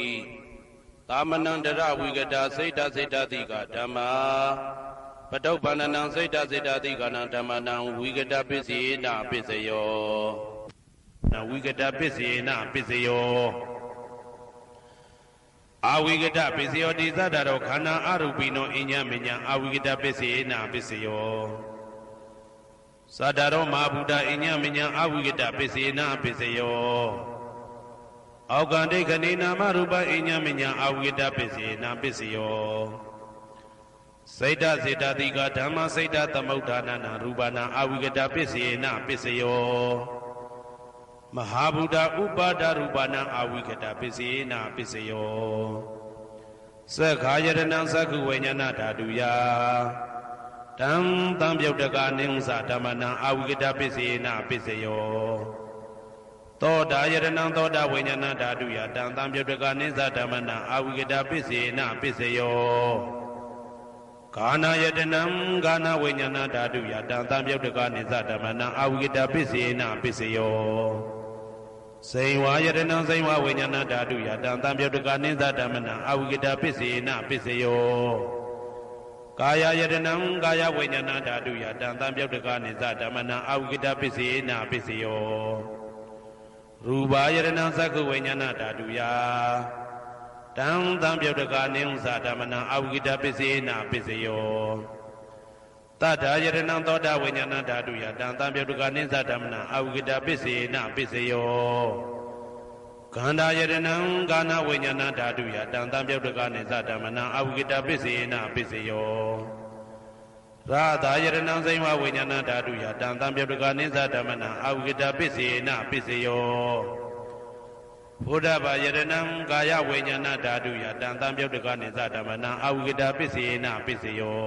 သမနံတရဝိဂဒစိတ်တစေတတိကဓမ္မာပတုပ္ပန္နံစိတ်တစေတတိကနံဓမ္မနံဝိဂဒပိစေနပိစယောဝိဂဒပိစေနပိစယောအာဝိဂဒပိစယောတိသတ္တရောခန္ဓာအရူပိနောအညမညာအာဝိဂဒပိစေနပိစယောသတ္တရောမဟာဗုဒ္ဓအညမညာအာဝိဂဒပိစေနပိစယောအောက်ကံဒိဋ္ဌနေနာမရူပအညမညာအာဝိဂဒပိစေနပိစယောစိတ်တစေတတိကဓမ္မစိတ်တသမုဋ္ဌာနနာရူပနာအာဝိဂဒပိစေနပိစယောမဟာဗုဒ္ဓဥပါဒရူပနံအာဝိကတပိစေနပိစယောသက္ခာယရဏံသက္ခုဝိညာဏဓာတုယတံသံပြုတ်တကနိသဓမ္မနံအာဝိကတပိစေနပိစယောသောတာယရဏံသောတာဝိညာဏဓာတုယတံသံပြုတ်တကနိသဓမ္မနံအာဝိကတပိစေနပိစယောဂာနာယတနံဂာနာဝိညာဏဓာတုယတံသံပြုတ်တကနိသဓမ္မနံအာဝိကတပိစေနပိစယောဇိဝယတနံဇိဝဝိညာဏဓာတုယတံသံပြုတ်တကနိသဓမ္မနံအာဝိကတပိစေနပိစယောကာယယတနံကာယဝိညာဏဓာတုယတံသံပြုတ်တကနိသဓမ္မနံအာဝိကတပိစေနပိစယောရူပယတနံသက္ခုဝိညာဏဓာတုယတံသံပြုတ်တကနိသဓမ္မနံအာဝိကတပိစေနပိစယောတတ္ထာယတနံသောတာဝိညာဏဓာတုယတံသံပြုတ်တကနိသဓမ္မနံအာဝိကတပိစေနပိစယောခန္ဓာယတနံကာနဝိညာဏဓာတုယတံသံပြုတ်တကနိသဓမ္မနံအာဝိကတပိစေနပိစယောရတာယတနံဇိဝဝိညာဏဓာတုယတံသံပြုတ်တကနိသဓမ္မနံအာဝိကတပိစေနပိစယော ဘုဒ္ဓဘာယရဏံကာယဝိညာဏဓာတုယတံတံပြုတ်တကနေသဓမ္မနံအဝိကတာပစ္စေနပစ္စယော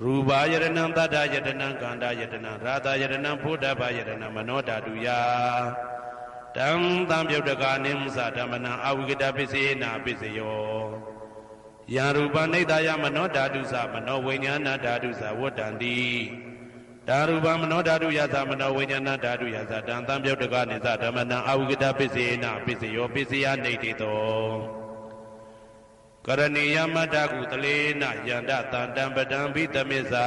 ရူပယရဏံတတ္တယတနံကန္တာယတနံရာသယတနံဘုဒ္ဓဘာယရဏံမနောဓာတုယတံတံပြုတ်တကနေသဓမ္မနံအဝိကတာပစ္စေနပစ္စယောယံရူပနိဒာယမနောဓာတုသမနောဝိညာဏဓာတုသဝတ္တန္တိဓာရူပမနောဓာတုယသမနောဝိညာဏဓာတုယသတံတံပြုတ်တကနေသဓမ္မနံအဝိကတာပစ္စေနပစ္စယောပစ္စယနေတိတောကရဏီယမတ္တကုတလေနယန္တတံတံပတံဘိတမေဇာ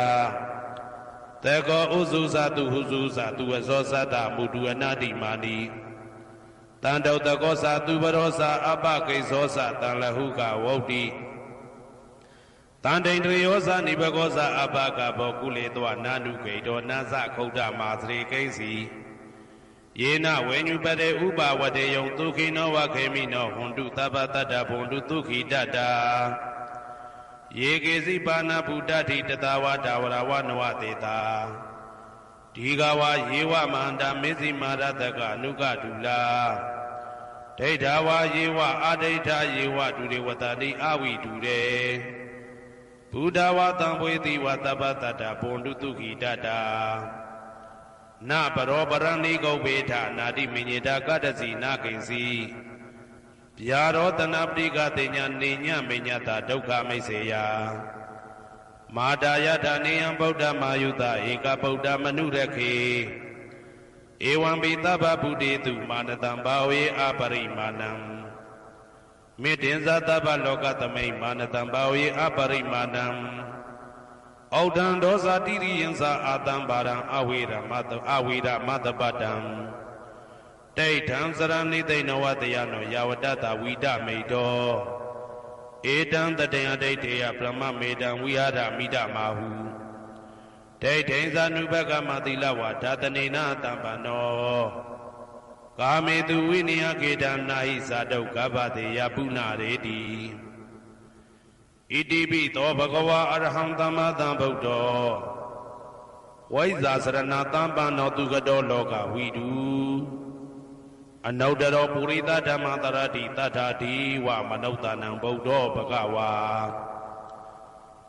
တေကောဥစုဇတုဟုစုဇတုဝဇောသတ္တမုတုအနာတိမာနိတံတောတကောသသူပရောသအပကိဇောသတံလဟုကဝုတ်တိတန်တိန်တယောဇနိဘကောဇအပကဘောကုလေတောနာနုဂိတောနသခုဒ္ဓမာသရေကိဉ္စီယေနဝေညုပတေဥပဝတေယံဒုခိနောဝခေမိနောဟွန်တုသဗ္ဗတတ္တဘွန်တုဒုခိတတ္တာယေကေစီပါဏဗုဒ္ဓတိတတဝတာဝရဝနဝတေတာဒီဃဝယေဝမန္တမေဇိမာရတကအနုကဒုလာဒိဋ္ဌဝယေဝအာဒိဋ္ဌယေဝဒုရေဝတတိအဝိဒုရေဘုဒ္ဓဝါတံပွေတိဝသဗ္ဗတတ္တဘွန်တုဒုခိတတ္တာနပရောပရဏိကုဗ္ဗေထနာတိမညေတာကတ္တစီနာကိဉ္စီဗျာရောတနာပတိကတိညာနေညမေညတာဒုက္ခမိတ်စေယမာတာယထာနေယံဗုဒ္ဓမာယုတဧကဗုဒ္ဓမနုရခေဧဝံပိသဗ္ဗဗုတေတုမာနတံဘာဝေအပရိမာဏံမေတ္တင်ဇာသဗ္ဗလောကသမိမာနတံဘာဝေအပရိမာဏံဩဒံဒောဇာတိရိယံသာအာတံဘာရံအဝေရမတပတံဒိဋ္ဌံစရဏိသိဏဝတယနောယာဝတတဝိဒမိတောဧတံတတယဒိဋ္ဌေယပရမမေတံဝိဟာရမိဒမာဟုဒိဋ္ဌိဇာနုဘကမသီလဝါဓာတနေနတံပနောကာမေတုဝိနိယကေတံနာဟိဇာတုကဗ္ဗတေယပုဏ္ဏရေတိဣတိပိသောဘဂဝါအရဟံသမ္မာသမ္ဗုဒ္ဓောဝိဇာစရဏတံပန္နောသူကတောလောကဝိတုအနုတ္တရောပုရိသဓမ္မတရတိတထာတိဝမနုဿာနံဗုဒ္ဓောဘဂဝါ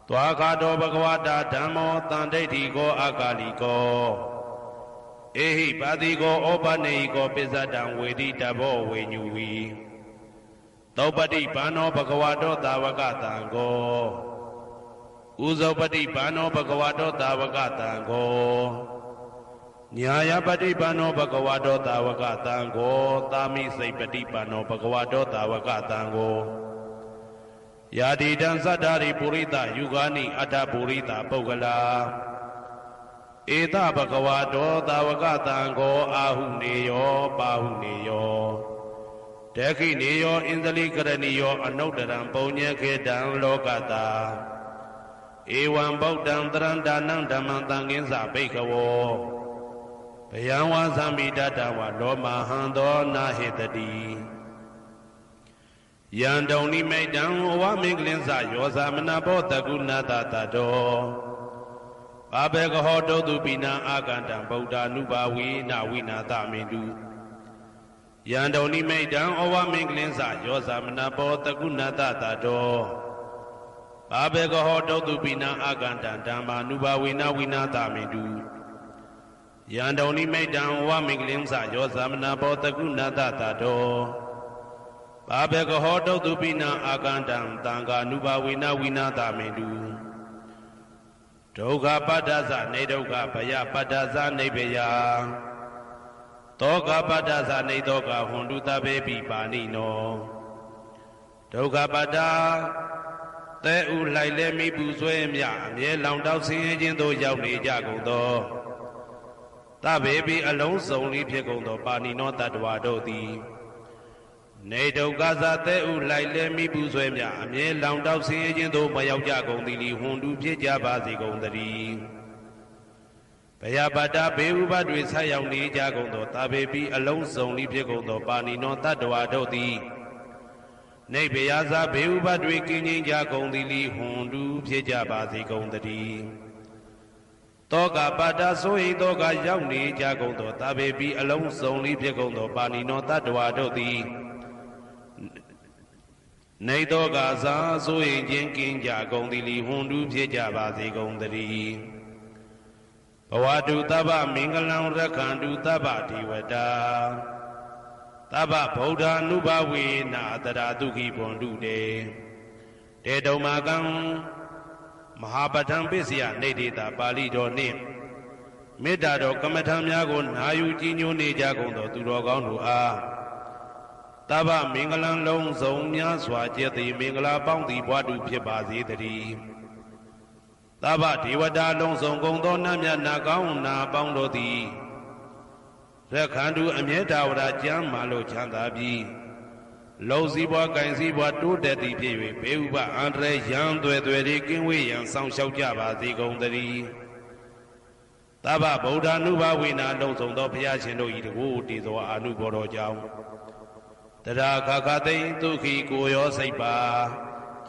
သွာခါတောဘဂဝတာဓမ္မောတန်ဒိဋ္ဌိကောအာကာလိကောဧဟိပါတိကောဩပနေဟိကောပစ္စတံဝေတိတဘောဝေညူဝီသောပတိဘာနောဘဂဝတောသာဝကတံကောဥဇောပတိဘာနောဘဂဝတောသာဝကတံကောညာယပတိဘာနောဘဂဝတောသာဝကတံကောသာမိစိတ်ပတိဘာနောဘဂဝတောသာဝကတံကောယာတိတံသတ္တာရိပုရိသယုဂာနိအတ္တပုရိသပုဂ္ဂလာဧတဘဂဝတောသာဝကတံကောအာဟုနေယောပါဟုနေယောတေခိနေယောဣန္ဒလိကရဏီယောအနုတ္တရံပုံညေခေတံလောကတာဧဝံဗုဒ္ဓံတရံဒါနံဓမ္မံသံဃင်းစဘိက္ခဝောဘယံဝါသမိတတဝလောမဟံသောနာဟေတတိယံတုန်နိမိတံဝမင်္ဂလင်းစယောဇာမနဘောတကုဏတတတောဘာဘေကဟောတုတုပိနံအာကန္တံဗုဒ္ဓ ानु ဘာဝေနဝိနာသမေတုယံတုန်နိမိတံဩဝမင်္ဂလင်းစယောဇာမနဘောတကုဏတတတောဘာဘေကဟောတုတုပိနံအာကန္တံဓမ္မာ ानु ဘာဝေနဝိနာသမေတုယံတုန်နိမိတံဩဝမင်္ဂလင်းစယောဇာမနဘောတကုဏတတတောဘာဘေကဟောတုတုပိနံအာကန္တံသံဃာ ानु ဘာဝေနဝိနာသမေတုဒုက္ခပတ္တသနေဒုက္ခဘယပတ္တသနေဘယသောကပတ္တသနေသောကဟွန်တုတဘေပိပါဏိနောဒုက္ခပတ္တသဲဥလိုက်လဲမိပူဆွဲမြအမြဲလောင်တောက်ဆင်းရဲခြင်းသို့ရောက်နေကြကုန်သောတဘေပိအလုံးစုံလေးဖြစ်ကုန်သောပါဏိနောတတ္တဝါတို့သည်နေဒုက္ခသသဲဥလိုက်လဲမိပူဆွဲမြအမြဲလောင်တောက်ဆင်းရဲခြင်းသို့မရောက်ကြကုန်သည်လီဟွန်တုဖြစ်ကြပါစေကုန်သတည်းဘယပတ္တဘေဥပတွေဆက်ရောက်နေကြကုန်သောတာဘေပိအလုံးစုံလေးဖြစ်ကုန်သောပါဏိနောတတ္တဝါတို့သည်နေဘယဇာဘေဥပတွေကင်းငြိမ်းကြကုန်သည်လီဟွန်တုဖြစ်ကြပါစေကုန်သတည်း တောကပါတာဆိုဟိတောကရောက်နေကြကုန်သောတာဘေပြီးအလုံးစုံလေးဖြစ်ကုန်သောပါဏိနောတတ္တဝါတို့သည်နေတောကစားဆိုရင်ချင်းကင်းကြကုန်သည်လီဟွန်တူးဖြစ်ကြပါစေကုန်သတည်းဘဝတုတဗ္ဗမင်္ဂလံရက္ခန္တုတဗ္ဗဒေဝတာတဗ္ဗဗုဒ္ဓ ानु ဘဝေနာတရာတုခိဘွန်တုတေတေတုံမာကံမဟာပဋ္ဌံပစ္စယနေတေတာပါဠိတော်နှင့်မေတ္တာတော်ကမ္မထံများကိုနာယူကြည်ညိုနေကြကုန်သောသူတော်ကောင်းတို့အားတဗ္ဗမင်္ဂလံလုံးစုံများစွာကျက်သည်မင်္ဂလာပေါင်းသည်ဘွားတူဖြစ်ပါစေတည်းတဗ္ဗဒေဝတာလုံးစုံကုန်သောနတ်မြတ်နာကောင်းနာပေါင်းတို့သည်ရက္ခန္တုအမြဲတဝရကျမ်းမာလို့ချမ်းသာပြီးလုံစည်းပွားကင်စည်းပွားတိုးတက်သည်ဖြစ်၍ဘေဥပအန္တရာယ်ရန်သွဲတွေကင်းဝေးရန်ဆောင်ရှောက်ကြပါစေကုန်သတည်းတဗ္ဗဗုဒ္ဓ ानु ဘဝေနာလုံးစုံသောဘုရားရှင်တို့၏တကူတည်သောအာနုဘော်တော်ကြောင့်တရာခခသိမ့်ဒုက္ခိကိုရောစိတ်ပါ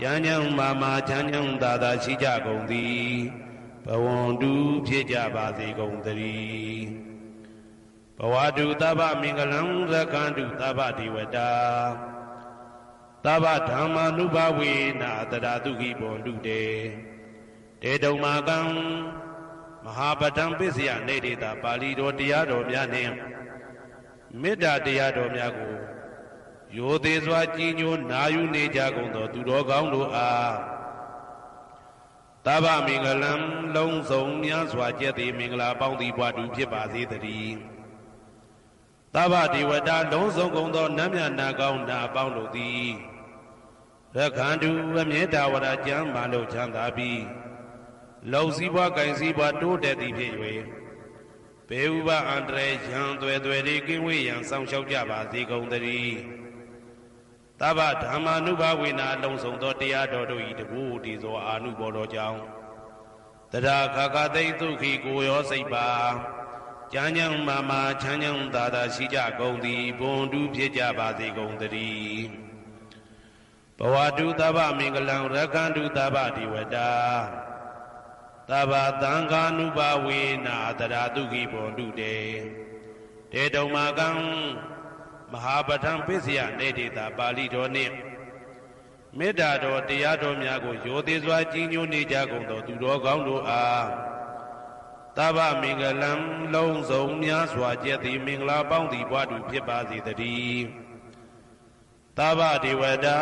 ကျမ်းချမ်းမာမာချမ်းချမ်းသာသာရှိကြကုန်သည်ဘဝန္တုဖြစ်ကြပါစေကုန်သတည်းဘဝတုတဗ္ဗမင်္ဂလံရက္ခန္တုတဗ္ဗဒေဝတာတဗ္ဗဓမ္မာနုဘဝေနာတရာတုခိဘွန်တုတေတေတုံမာကံမဟာပဋ္ဌံပစ္စယနေတေတာပါဠိတော်တရားတော်များနှင့်မေတ္တာတရားတော်များကိုရိုသေစွာကြည်ညိုနာယူနေကြကုန်သောသူတော်ကောင်းတို့အားတဗ္ဗမင်္ဂလံလုံးစုံများစွာကျက်သည်မင်္ဂလာပေါင်းသည်ဘွားတူဖြစ်ပါစေတည်းတဗ္ဗဒေဝတာလုံးစုံကုန်သောနတ်မြတ်နာကောင်းနာပေါင်းတို့သည်ရက္ခန္တုအမြဲတဝရကျမ်းမာလို့ချမ်းသာပြီးလုံစည်းပွားကင်စည်းပွားတိုးတက်သည်ဖြစ်၍ဘေဥပအန္တရာယ်ရန်သွဲတွေကင်းဝေးရန်ဆောင်ရှောက်ကြပါစေကုန်သတည်းတဗ္ဗဓမ္မာနုဘဝေနာလုံးစုံသောတရားတော်တို့၏တကူတည်သောအာနုဘော်တော်ကြောင့်တရာခခသိမ့်ဒုက္ခိကိုရောစိတ်ပါကျမ်းချမ်းမာမာချမ်းချမ်းသာသာရှိကြကုန်သည်ဘွန်တူဖြစ်ကြပါစေကုန်သတည်းဘဝတုတဗ္ဗမင်္ဂလံရက္ခန္တုတဗ္ဗဒေဝတာတဗ္ဗသံဃာနုဘဝေနာတရာတုခိဘွန်တုတေတေတုံမာကံမဟာပဋ္ဌံပစ္စယနေတေတာပါဠိတော်နှင့်မေတ္တာတော်တရားတော်များကိုရိုသေစွာကြည်ညိုနေကြကုန်သောသူတော်ကောင်းတို့အားတဗ္ဗမင်္ဂလံလုံးစုံများစွာကျက်သည်မင်္ဂလာပေါင်းသည်ဘွားတူဖြစ်ပါစေတည်းတဗ္ဗဒေဝတာ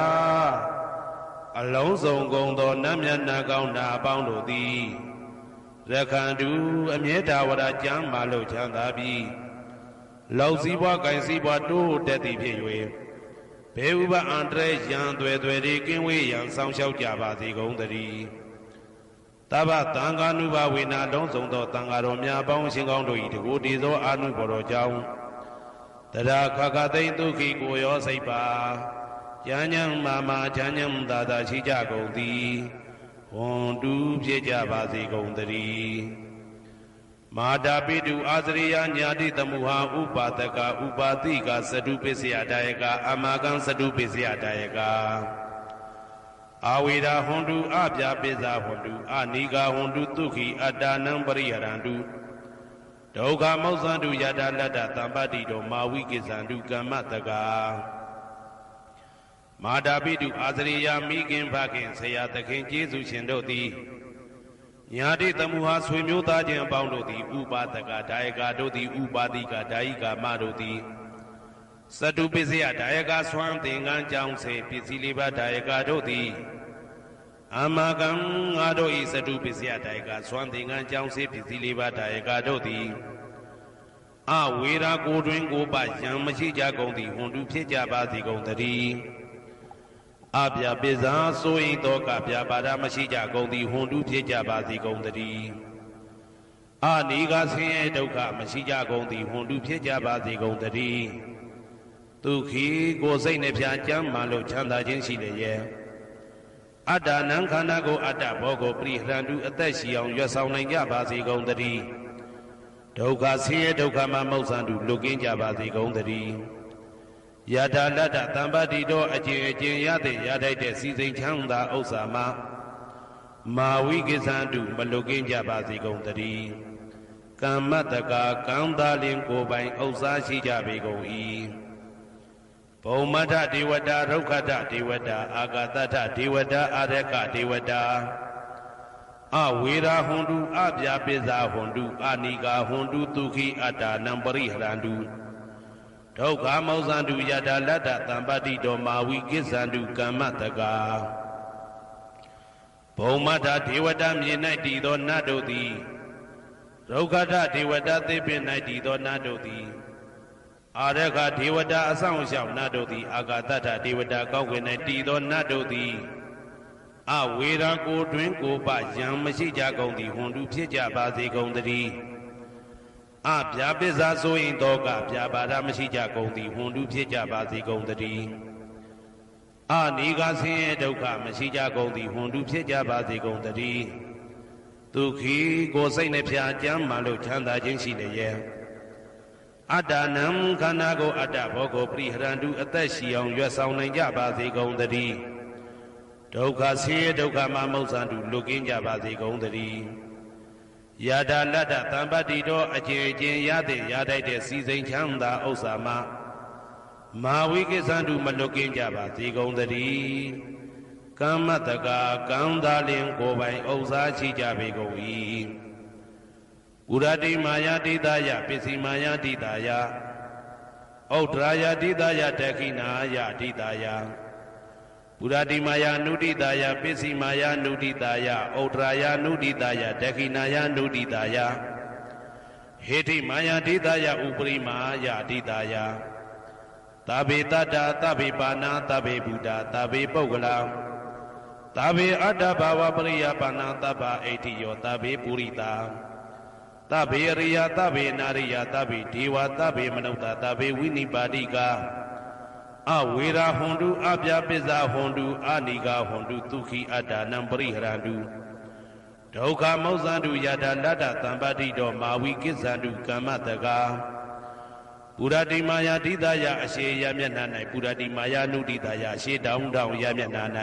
အလုံးစုံကုန်သောနတ်မြတ်နာကောင်းနာပေါင်းတို့သည်ရက္ခန္တုအမြဲတဝရကျမ်းမာလို့ချမ်းသာပြီးလောက်စည်းပွားကင်စည်းပွားတိုးတက်သည်ဖြစ်၍ဘေဥပအန္တရာယ်ရန်သွဲတွေကင်းဝေးရန်ဆောင်ရှောက်ကြပါစေကုန်သတည်းတဗ္ဗသံဃာနုဘဝေနာလုံးစုံသောသံဃာတော်များပေါင်းရှင်ကောင်းတို့၏တကူတည်သောအာနုဘော်တော်ကြောင့်တရာခခသိမ့်ဒုက္ခိကိုရောစိတ်ပါကျမ်းချမ်းမာမာချမ်းချမ်းသာသာရှိကြကုန်သည်ဝွန်တူဖြစ်ကြပါစေကုန်သတည်းမာတာပိတုအာသရိယညာတိတမုဟာဥပါဒကဥပါတိကသတုပစ္စယဒါယကအမာကံသတုပစ္စယဒါယကအာဝေရာဟွန်တုအပြပိဇာဟွန်တုအနိကာဟွန်တုဒုက္ခိအတ္တနံပရိဟရန္တုဒုက္ခမောဇန္တုယတာလတ္တသံပတ္တိတောမာဝိကိဇန္တုကမ္မတကာမာတာပိတုအာသရိယမိခင်ဖခင်ဆရာသခင်ကျေးဇူးရှင်တို့သည်ညာတိတမုဟာဆွေမျိုးသားချင်းအပေါင်းတို့သည်ဥပါဒကဒါယကတို့သည်ဥပါတိကဒါယိကာမတို့သည်သတုပစ္စယဒါယကဆွမ်းသင်္ကန်းကြောင့်စေပစ္စည်းလေးပါးဒါယကတို့သည်အမကံငါတို့ဤသတုပစ္စယဒါယကဆွမ်းသင်္ကန်းကြောင့်စေပစ္စည်းလေးပါးဒါယကတို့သည်အဝေရာကိုတွင်ကိုပယံမရှိကြကုန်သည်ဟွန်တုဖြစ်ကြပါစေကုန်သတည်းအပြပိဇာဆိုရင်တော့ကပြပါဒမရှိကြကုန်သည်ဟွန်တုဖြစ်ကြပါစေကုန်သတည်းအနိကဆင်းရဲဒုက္ခမရှိကြကုန်သည်ဟွန်တုဖြစ်ကြပါစေကုန်သတည်းဒုက္ခိကိုစိတ်နှပြကျမ်းမှလို့ချမ်းသာခြင်းရှိလေရဲ့အတ္တနံခန္ဓာကိုအတ္တဘောကိုပရိဟရန္တုအသက်ရှိအောင်ရွတ်ဆောင်နိုင်ကြပါစေကုန်သတည်းဒုက္ခဆင်းရဲဒုက္ခမှမௌဇန္တုလွတ်ကင်းကြပါစေကုန်သတည်းယတာလတ္တသံပတ္တိတောအကျင့်ရသည်ရထိုက်တဲ့စီစိန်ချမ်းသာဥစ္စာမှာ မာဝိကိသန္တုမလွတ်ကင်းကြပါစေကုန်သတည်းကမ္မတကာကံသားလင်ကိုယ်ပိုင်ဥစ္စာရှိကြပေကုန်၏ဘုံမထဒေဝတာဒုက္ခတဒေဝတာအာဂတထဒေဝတာအာရကဒေဝတာအဝေရာဟွန်တုအပြာပိဇာဟွန်တုအနိကာဟွန်တုဒုခိအတ္တနံပရိဟရန္တုဒုက္ခမောဇန္တုယတာလတ္တတံပတိတောမာဝိကိသန္တုကမ္မတကာဘုံမထဒေဝတာမြေ၌တည်သောနတ်တို့သည်ဒုက္ခတဒေဝတာသေပင်၌တည်သောနတ်တို့သည်အာရခဒေဝတာအဆောင်ရှောက်နတ်တို့သည်အာဂတထဒေဝတာကောက်ွယ်၌တည်သောနတ်တို့သည်အဝေရာကိုတွင်ကိုပယံမရှိကြကုန်သည်ဟွန်တုဖြစ်ကြပါစေကုန်သတည်းအဗျာပိဇာဆိုရင်တော့ကဗျာပါဒမရှိကြကုန်သည်ဟွန်တုဖြစ်ကြပါစေကုန်သတည်းအနိဂဆင်းရဲဒုက္ခမရှိကြကုန်သည်ဟွန်တုဖြစ်ကြပါစေကုန်သတည်းဒုက္ခိကိုစိတ်နှဖျားကြမ်းမှလို့ချမ်းသာခြင်းရှိလျက်အတ္တနံခန္ဓာကိုအတ္တဘောကိုပရိဟရန္တုအသက်ရှိအောင်ရွတ်ဆောင်နိုင်ကြပါစေကုန်သတည်းဒုက္ခဆင်းရဲဒုက္ခမမုတ်ဆန္တုလွတ်ကင်းကြပါစေကုန်သတည်းယတာလတ္တတံပတ္တိတော်အကျဉ်အကျဉ်ရတဲ့ရတိုက်တဲ့စီစိန်ချမ်းသာဥစ္စာမှာမာဝိကိသန္တုမလွတ်ကင်းကြပါစေကုန်သတည်းကမ္မတကာကံသားလင်ကိုယ်ပိုင်ဥစ္စာရှိကြပေကုန်၏ပုရတိမာယာတိတယပစ္စည်းမာယာတိတယဩဒရာယတိတယတခိနာယတိတယပုရတိမာယာနုတိတယပစ္စည်းမာယာနုတိတယဩဒရာယနုတိတယတခိနာယနုတိတယဟေတိမာယာတိတယဥပရိမာယတိတယသဗ္ဗေတတ္တသဗ္ဗေပါဏာသဗ္ဗေဘုဒ္ဓသဗ္ဗေပုဂ္ဂလာသဗ္ဗေအတ္တဘာဝပရိယပါဏာသဗ္ဗအိဋ္ဌိယောသဗ္ဗေပုရိတာသဗ္ဗေရိယသဗ္ဗေနာရိယသဗ္ဗေဒေဝသဗ္ဗေမနုဿသဗ္ဗေဝိနိပါတိကအဝေရာဟွန်တုအပြာပိဇာဟွန်တုအနိကာဟွန်တုဒုက္ခိအတ္တနံပရိဟရန္တုဒုက္ခမောဇန္တုယတာလတ္တတံပတိတောမာဝိကိသန္တုကမ္မတကာပုရတိမာယာတိတယအရှိယမျက်နှာ၌ပုရတိမာယာနုတိတယအရှိတောင်းတောင်းယမျက်နှာ၌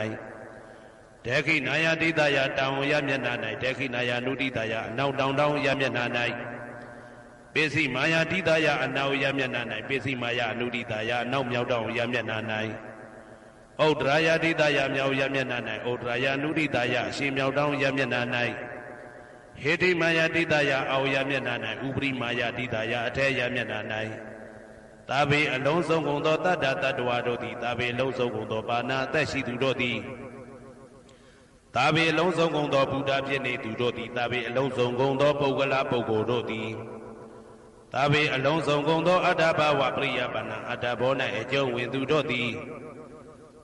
ဒေခိနာယတိတယတောင်းယမျက်နှာ၌ဒေခိနာယနုတိတယအနောက်တောင်းတောင်းယမျက်နှာ၌ပိစိမာယာတိတယအနောက်ယမျက်နှာ၌ပိစိမာယာနုတိတယအနောက်မြောက်တောင်းယမျက်နှာ၌ဩဒရာယတိတယမြောက်ယမျက်နှာ၌ဩဒရာယနုတိတယအရှိမြောက်တောင်းယမျက်နှာ၌ဟေတိမာယာတိတယအောယမျက်နှာ၌ဥပရိမာယာတိတယအထေယမျက်နှာ၌သဗ္ဗေအလုံးစုံကုန်သောတတ္တတတ္တဝါတို့သည်သဗ္ဗေအလုံးစုံကုန်သောပါဏာအသက်ရှိသူတို့သည်သဗ္ဗေအလုံးစုံကုန်သောဘုရားဖြစ်နေသူတို့သည်သဗ္ဗေအလုံးစုံကုန်သောပုဂ္ဂလပုဂ္ဂိုလ်တို့သည်သဗ္ဗေအလုံးစုံကုန်သောအတ္တဘဝပရိယပါဏအတ္တဘော၌အကျုံးဝင်သူတို့သည်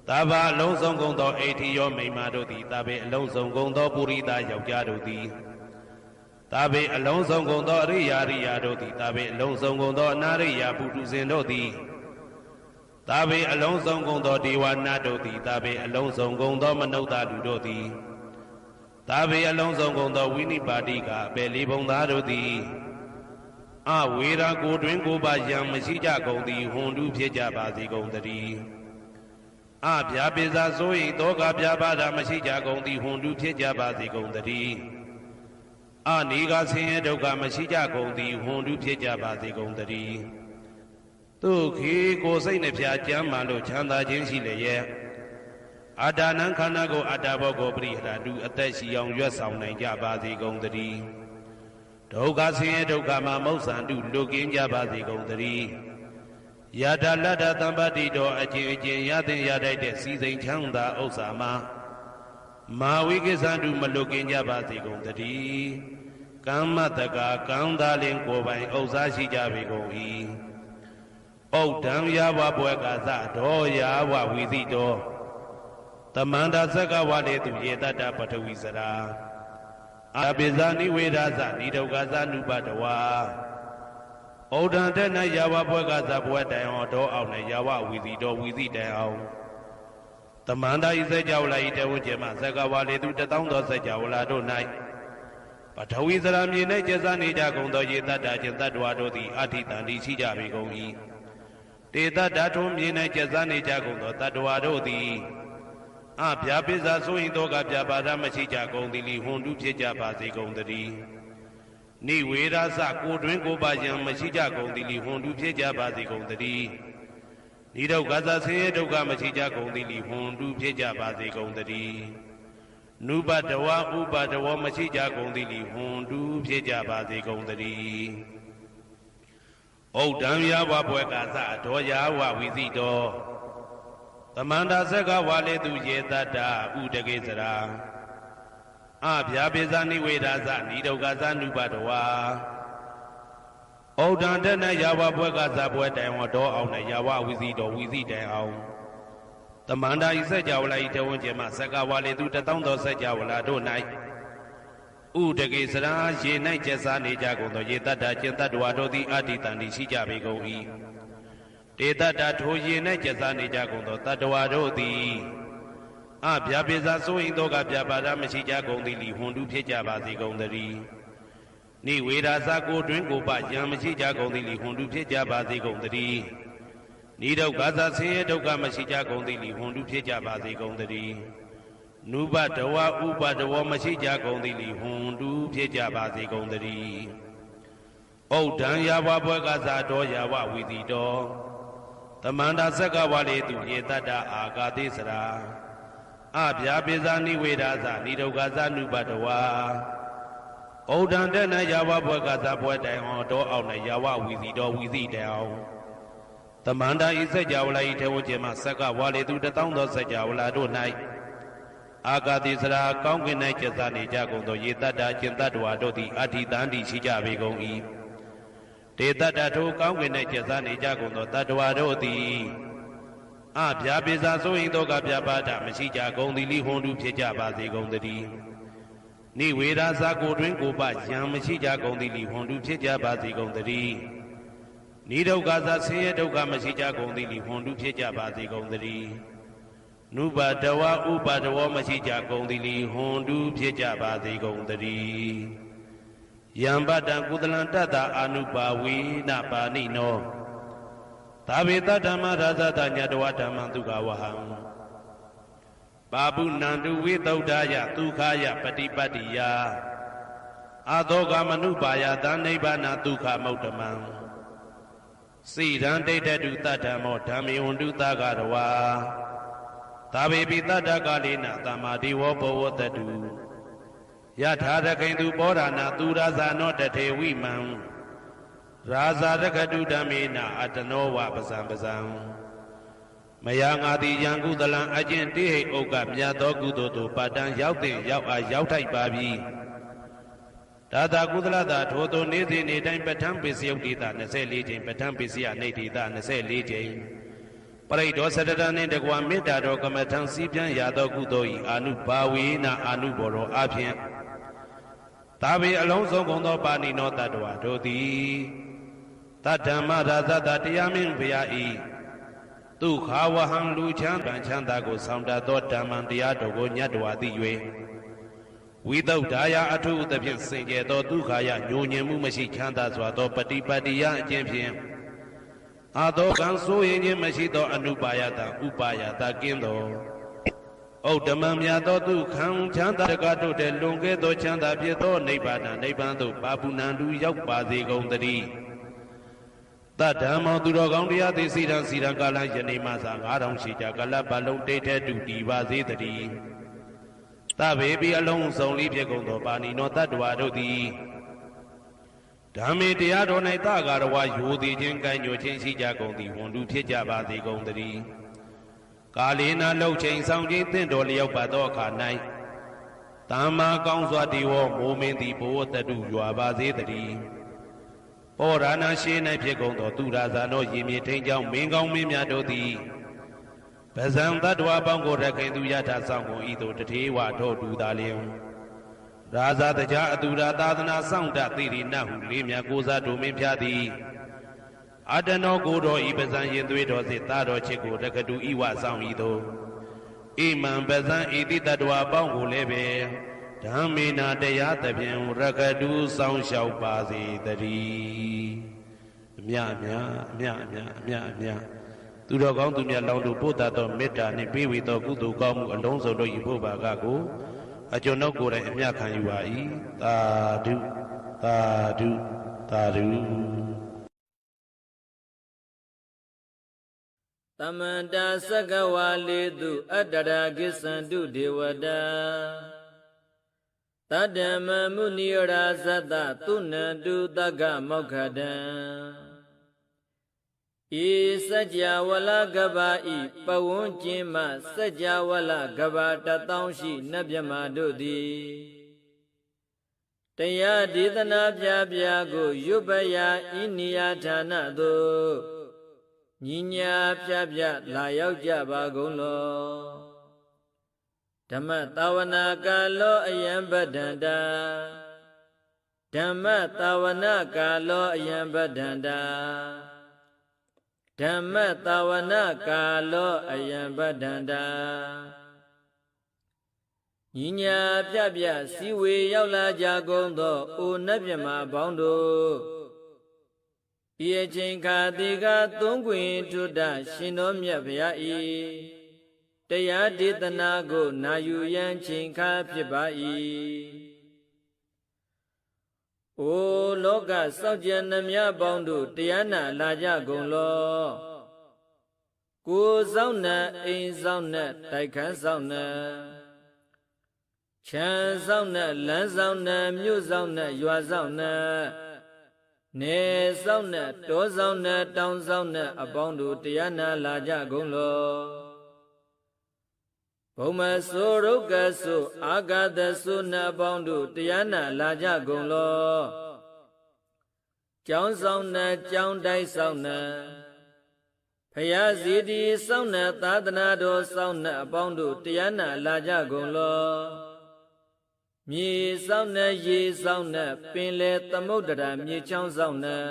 သဗ္ဗအလုံးစုံကုန်သောအိဋ္ဌိယောမိမ္မာတို့သည်သဗ္ဗေအလုံးစုံကုန်သောပုရိသယောက်ျားတို့သည်သဗ္ဗေအလုံးစုံကုန်သောအရိယာရိယာတို့သည်သဗ္ဗေအလုံးစုံကုန်သောအနာရိယာပုထုဇဉ်တို့သည်သဗ္ဗေအလုံးစုံကုန်သောဒေဝနာတို့သည်သဗ္ဗေအလုံးစုံကုန်သောမနုဿလူတို့သည်သဗ္ဗေအလုံးစုံကုန်သောဝိနိပါတိကအပေလေးဘုံသားတို့သည်အဝေရာကိုတွင်ကိုပါယံမရှိကြကုန်သည်ဟွန်တုဖြစ်ကြပါစေကုန်သတည်းအဗျာပိဇာဆို၏တောကဗျာပါဒမရှိကြကုန်သည်ဟွန်တုဖြစ်ကြပါစေကုန်သတည်းအနိဂဆင်းရဲဒုက္ခမရှိကြကုန်သည်ဟွန်တုဖြစ်ကြပါစေကုန်သတည်းဒုက္ခိကိုစိတ်နှဖျားကြမ်းမှလို့ချမ်းသာခြင်းရှိလျက်အတ္တနံခန္ဓာကိုအတ္တဘောကိုပရိဟရတုအသက်ရှိအောင်ရွတ်ဆောင်နိုင်ကြပါစေကုန်သတည်းဒုက္ခဆင်းရဲဒုက္ခမှာမုတ်ဆန္တုလွတ်ကင်းကြပါစေကုန်သတည်းယတာလတ္တတံပတ္တိတော်အကျဉ်အကျဉ်ရတဲ့ရတိုက်တဲ့စီစိန်ချမ်းသာဥစ္စာမှာမာဝိကိသန္တုမလွတ်ကင်းကြပါစေကုန်သတည်းကမ္မတကာကံသားလင်ကိုယ်ပိုင်ဥစ္စာရှိကြပေကုန်၏ဩဒံယာဝဘွယ်ကသဒောယာဝဝီသိတောတမန္တာသက္ကဝလေသူယေတတပထဝီစရာအပိဇာနိဝေဒသနိဒုက္ခသနုပတဝါဩဒံတဲ့၌ယာဝဘွယ်ကသဘွယ်တိုင်အောင်ဒောအောင်နဲ့ယာဝဝီသိတောဝီသိတိုင်အောင်တမန္တာဤစัจ java လာဤတဝဉ္ဇေမသက္ကဝလေသူ1000သောစัจ java လာတို့၌ပထဝီစရာမြေ၌ကျဇာနေကြကုန်သောယေတတ္တခြင်းတတ္တဝါတို့သည်အဋ္ဌိတံတိရှိကြပေကုန်၏တေတ္တဓာထုံမြေ၌ကျဇာနေကြကုန်သောတတ္တဝါတို့သည် ဗျာပိစာဆိုရင်တော့ကဗျာပါဒမရှိကြကုန်သည်လီဟွန်တုဖြစ်ကြပါစေကုန်သတည်းနိဝေရစကိုတွင်ကိုပါယံမရှိကြကုန်သည်လီဟွန်တုဖြစ်ကြပါစေကုန်သတည်းနိဒုက္ခသဆင်းရဲဒုက္ခမရှိကြကုန်သည်လီဟွန်တုဖြစ်ကြပါစေကုန်သတည်းနုပတဝဥပတဝမရှိကြကုန်သည်လီဟွန်တုဖြစ်ကြပါစေကုန်သတည်းဩဒံယဝဘွယ်ကာသအတော်ယာဝဝိသိတောသမန္တာဆက်ကဝါလေသူယေတတ္တဥတကေစရာဗျာပိဇာနိဝေဒာသနိဒုက္ခသနုပတဝါဩဒံတနယဝဘွယ်ကာသဘွယ်တိုင်ဝတော်အောင်နဲ့ယဝဝိသိတော်ဝိသိတိုင်အောင်သမန္တာဤစัจ java လာဤတဝန်းကျင်မှဆက်ကဝါလေသူတသောသောစัจ java လာတို့၌ဥတကေစရာရေ၌ကျက်စားနေကြကုန်သောရေတတ္တကျင်တတ္တဝါတို့သည်အတ္တိတန်တိရှိကြပေကုန်၏တေတတ္တထိုရေ၌ကျက်စားနေကြကုန်သောတတ္တဝါတို့သည်ဗျာပိစာဆိုရင်တော့ကဗျာပါဒမရှိကြကုန်သည်လီဟွန်တုဖြစ်ကြပါစေကုန်သတည်းနိဝေဒာစကိုတွင်ကိုပယံမရှိကြကုန်သည်လီဟွန်တုဖြစ်ကြပါစေကုန်သတည်းနိဒုက္ခသဆင်းရဲဒုက္ခမရှိကြကုန်သည်လီဟွန်တုဖြစ်ကြပါစေကုန်သတည်းနုပတဝဥပတဝမရှိကြကုန်သည်လီဟွန်တုဖြစ်ကြပါစေကုန်သတည်းဩဒံယဝဘွယ်ကသာတော်ယဝဝိတိတော်သမန္တာဆက်ကဝါလေသူယေတတ္တအာဂါတိစရာဗျာပိဇာနိဝေဒာသနိဒုက္ခသနုပတဝါဩဒံတနယဝဘွယ်ကသာဘွယ်တိုင်အောင်တော်အောင်နဲ့ယဝဝိတိတော်ဝိတိတိုင်အောင်သမန္တာဤစัจ java လာဤထေဝကျင်မှဆက်ကဝါလေသူတသောသောစัจ java လာတို့၌အာဂါတိစရာကောင်းကင်၌ကျက်စားနေကြကုန်သောယေတတ္တကျင်တတ္တဝါတို့သည်အဋ္ဌိတန်တိရှိကြပေကုန်၏တေတတ္တထိုကောင်းကင်၌ကျက်စားနေကြကုန်သောတတ္တဝါတို့သည်ဗျာပိစာဆိုရင်တော့ကဗျာပါဒမရှိကြကုန်သည်လိဟွန်တုဖြစ်ကြပါစေကုန်သတည်းနိဝေဒာစကိုတွင်ကိုပယံမရှိကြကုန်သည်လိဟွန်တုဖြစ်ကြပါစေကုန်သတည်းနိဒုက္ခသဆင်းရဲဒုက္ခမရှိကြကုန်သည်လိဟွန်တုဖြစ်ကြပါစေကုန်သတည်းနုပတဝဥပတဝမရှိကြကုန်သည်လိဟွန်တုဖြစ်ကြပါစေကုန်သတည်းယံပတံကုသလံတတ္တအာနုပါဝေနပါဏိနောသာဝေတဓမ္မရာဇတညတဝဓမ္မဒုက္ခဝဟံပါပုဏန္တုဝိသုဒ္ဓယဒုက္ခယပฏิပတ္တိယအာသောကမနုပါယသနိဗ္ဗာနဒုက္ခမௌတမံစိရန်ဒိဋ္ဌတုတတ္ထမောဓမ္မေဝန္တုသဂရဝါသာဝေပိတတ္တကာလေနသမ္မာဒေဝဘောဝတတုယထာရခိန်သူပောရဏသူရဇာနောတထေဝိမံရာဇာရခတုဓမ္မေနအတနောဝပဇံပဇံမယငါတိယံကုသလံအကျင့်တိဟိဥက္ကမြတ်သောကုသိုလ်တို့ပါတံရောက်တဲ့ရောက်အားရောက်ထိုက်ပါပြီဒါသာကုသလတာထိုသို့နေ့စဉ်နေ့တိုင်းပဋ္ဌာန်းပိစယုတ်တိတာ24ကြိမ်ပဋ္ဌာန်းပိစယနေတိတာ24ကြိမ်ပရိဒောသတ္တနှင့်တကွာမေတ္တာတော်ကမ္မထံစီးပြန်ရသောကုသိုလ်ဤအာနုဘာဝေနအာနုဘောရောအဖြင့်သာဝေအလုံးစုံကုန်သောပါဏိနောတတ္တဝါတို့သည်တတ္ထမရာဇတတရားမင်းဘုရားဤဒုက္ခဝဟံလူချမ်းပန်ချမ်းသာကိုဆောင်တတ်သောဓမ္မံတရားတော်ကိုညတ်တော်သိ၍ဝိသုဒ္ဓါယအထုသဖြင့်စင်ကြယ်သောဒုက္ခယညိုညင်မှုမရှိချမ်းသာစွာသောပฏิပတ်တိယအကျင့်ဖြင့်အာသောကံဆိုရင်ခြင်းမရှိသောအနုပါယတဥပါယတကင်းသောဩဓမ္မမြတ်သောဒုက္ခံချမ်းသာတကားတို့တဲ့လွန်ကဲသောချမ်းသာဖြစ်သောနိဗ္ဗာန်နိဗ္ဗာန်သို့ပါပုဏ္ဏတုရောက်ပါစေကုန်သတည်းတတ္ထမောသူတော်ကောင်းတရားသိစီရန်စီရန်ကာလယနေ့မှသာ9000ရှိကြကာလပတ်လုံးတိတ်ထဲတူတည်ပါစေတည်းသဗ္ဗေပိအလုံးစုံလေးဖြစ်ကုန်သောပါဏိနောတတ္တဝါတို့သည်ဓမ္မေတရားတော်၌သဂရဝယိုသည်ခြင်းကံညိုခြင်းရှိကြကုန်သည်ဝန်တုဖြစ်ကြပါစေကုန်သတည်းကာလေနာလှုပ်ချိန်ဆောင်ခြင်းသင့်တော်လျောက်ပါသောအခါ၌သမ္မာကောင်းစွာတည်ဝမိုးမင်းသည်ဘဝတတုရွာပါစေတည်းဩရဏရှိ၌ဖြစ်ကုန်သောသူရာဇာနောရေမြေထိန်ကြောင်းမင်းကောင်းမင်းများတို့သည်ပဇံတတ္တဝါပေါင်းကိုရခင်သူယထာဆောင်ကုန်ဤသို့တထေဝထောတူသာလျင်ရာဇာတကြားအတူရာသာသနာဆောင်တသိရိနဟုလေးမြတ်ကိုစားတို့မင်းဖျားသည်အတနောကိုတော်ဤပဇံရင်သွေးတော်စေတာတော်ချစ်ကိုရခတူဤဝဆောင်ဤသို့ဣမံပဇံဤတိတတ္တဝါပေါင်းကိုလည်းပဲဓမ္မေနာတရားသဖြင့်ရခတူဆောင်လျှောက်ပါစေတည်းအမြအမြအမြအမြအမြအမြ သူတော်ကောင်းသူမြတ်လောင်းတို့ပို့တာသောမေတ္တာနှင့်ပေးဝေသောကုသိုလ်ကောင်းမှုအလုံးစုံတို့၏ဘုရားကကိုအကျွန်ုပ်ကိုယ်တိုင်အမြတ်ခံယူပါ၏သာဓုသာဓုသာဓုသမန္တာသက္ကဝါလေတုအတ္တရာကိသန္တုဒေဝတာတတ္တမမုနိယရာဇတသုဏ္ဏတုတက္ကမောက္ခတံဤစัจ java လကဘာဤပဝန်းကျင်မှစัจ java လကဘာ1000ရှိနတ်မြမာတို့သည်တရားဒေသနာပြပြကိုရွတ်ပရာဤနိယဌာနသို့ညီညာပြပြလာရောက်ကြပါကုန်လောဓမ္မတာဝနာကာလောအယံပဒန္တာဓမ္မတာဝနာကာလောအယံပဒန္တာဓမ္မတာဝနာကာလောအယံပဒန္တာညီညာပြပြစီဝေရောက်လာကြကုန်သောအိုနတ်မြတ်ပေါင်းတို့ဤအချိန်ခါတိကသုံးခွင်ထွတ်တရှင်တော်မြတ်ဗျာဤတရားဒေသနာကိုနာယူရန်ချိန်ခါဖြစ်ပါ၏အိုလောကစောင့်ကြံနှမြပေါင်းတို့တရားနာလာကြကုန်လောကိုယ်ဆောင်နှင့်အိမ်ဆောင်နှင့်တိုက်ခန်းဆောင်နှင့်ချမ်းဆောင်နှင့်လမ်းဆောင်နှင့်မြို့ဆောင်နှင့်ရွာဆောင်နှင့်နေဆောင်နှင့်တောဆောင်နှင့်တောင်ဆောင်နှင့်အပေါင်းတို့တရားနာလာကြကုန်လောဘုံမဆိုရုပ်ကဆိုအာဂတဆိုနှင့်အပေါင်းတို့တရားနာလာကြကုန်လောကျောင်းဆောင်နှင့်ကျောင်းတိုက်ဆောင်နှင့်ဖယားစီတီဆောင်နှင့်သာသနာတော်ဆောင်နှင့်အပေါင်းတို့တရားနာလာကြကုန်လောမြေဆောင်နှင့်ရေဆောင်နှင့်ပင်လေသမုဒ္ဒရာမြေချောင်းဆောင်နှင့်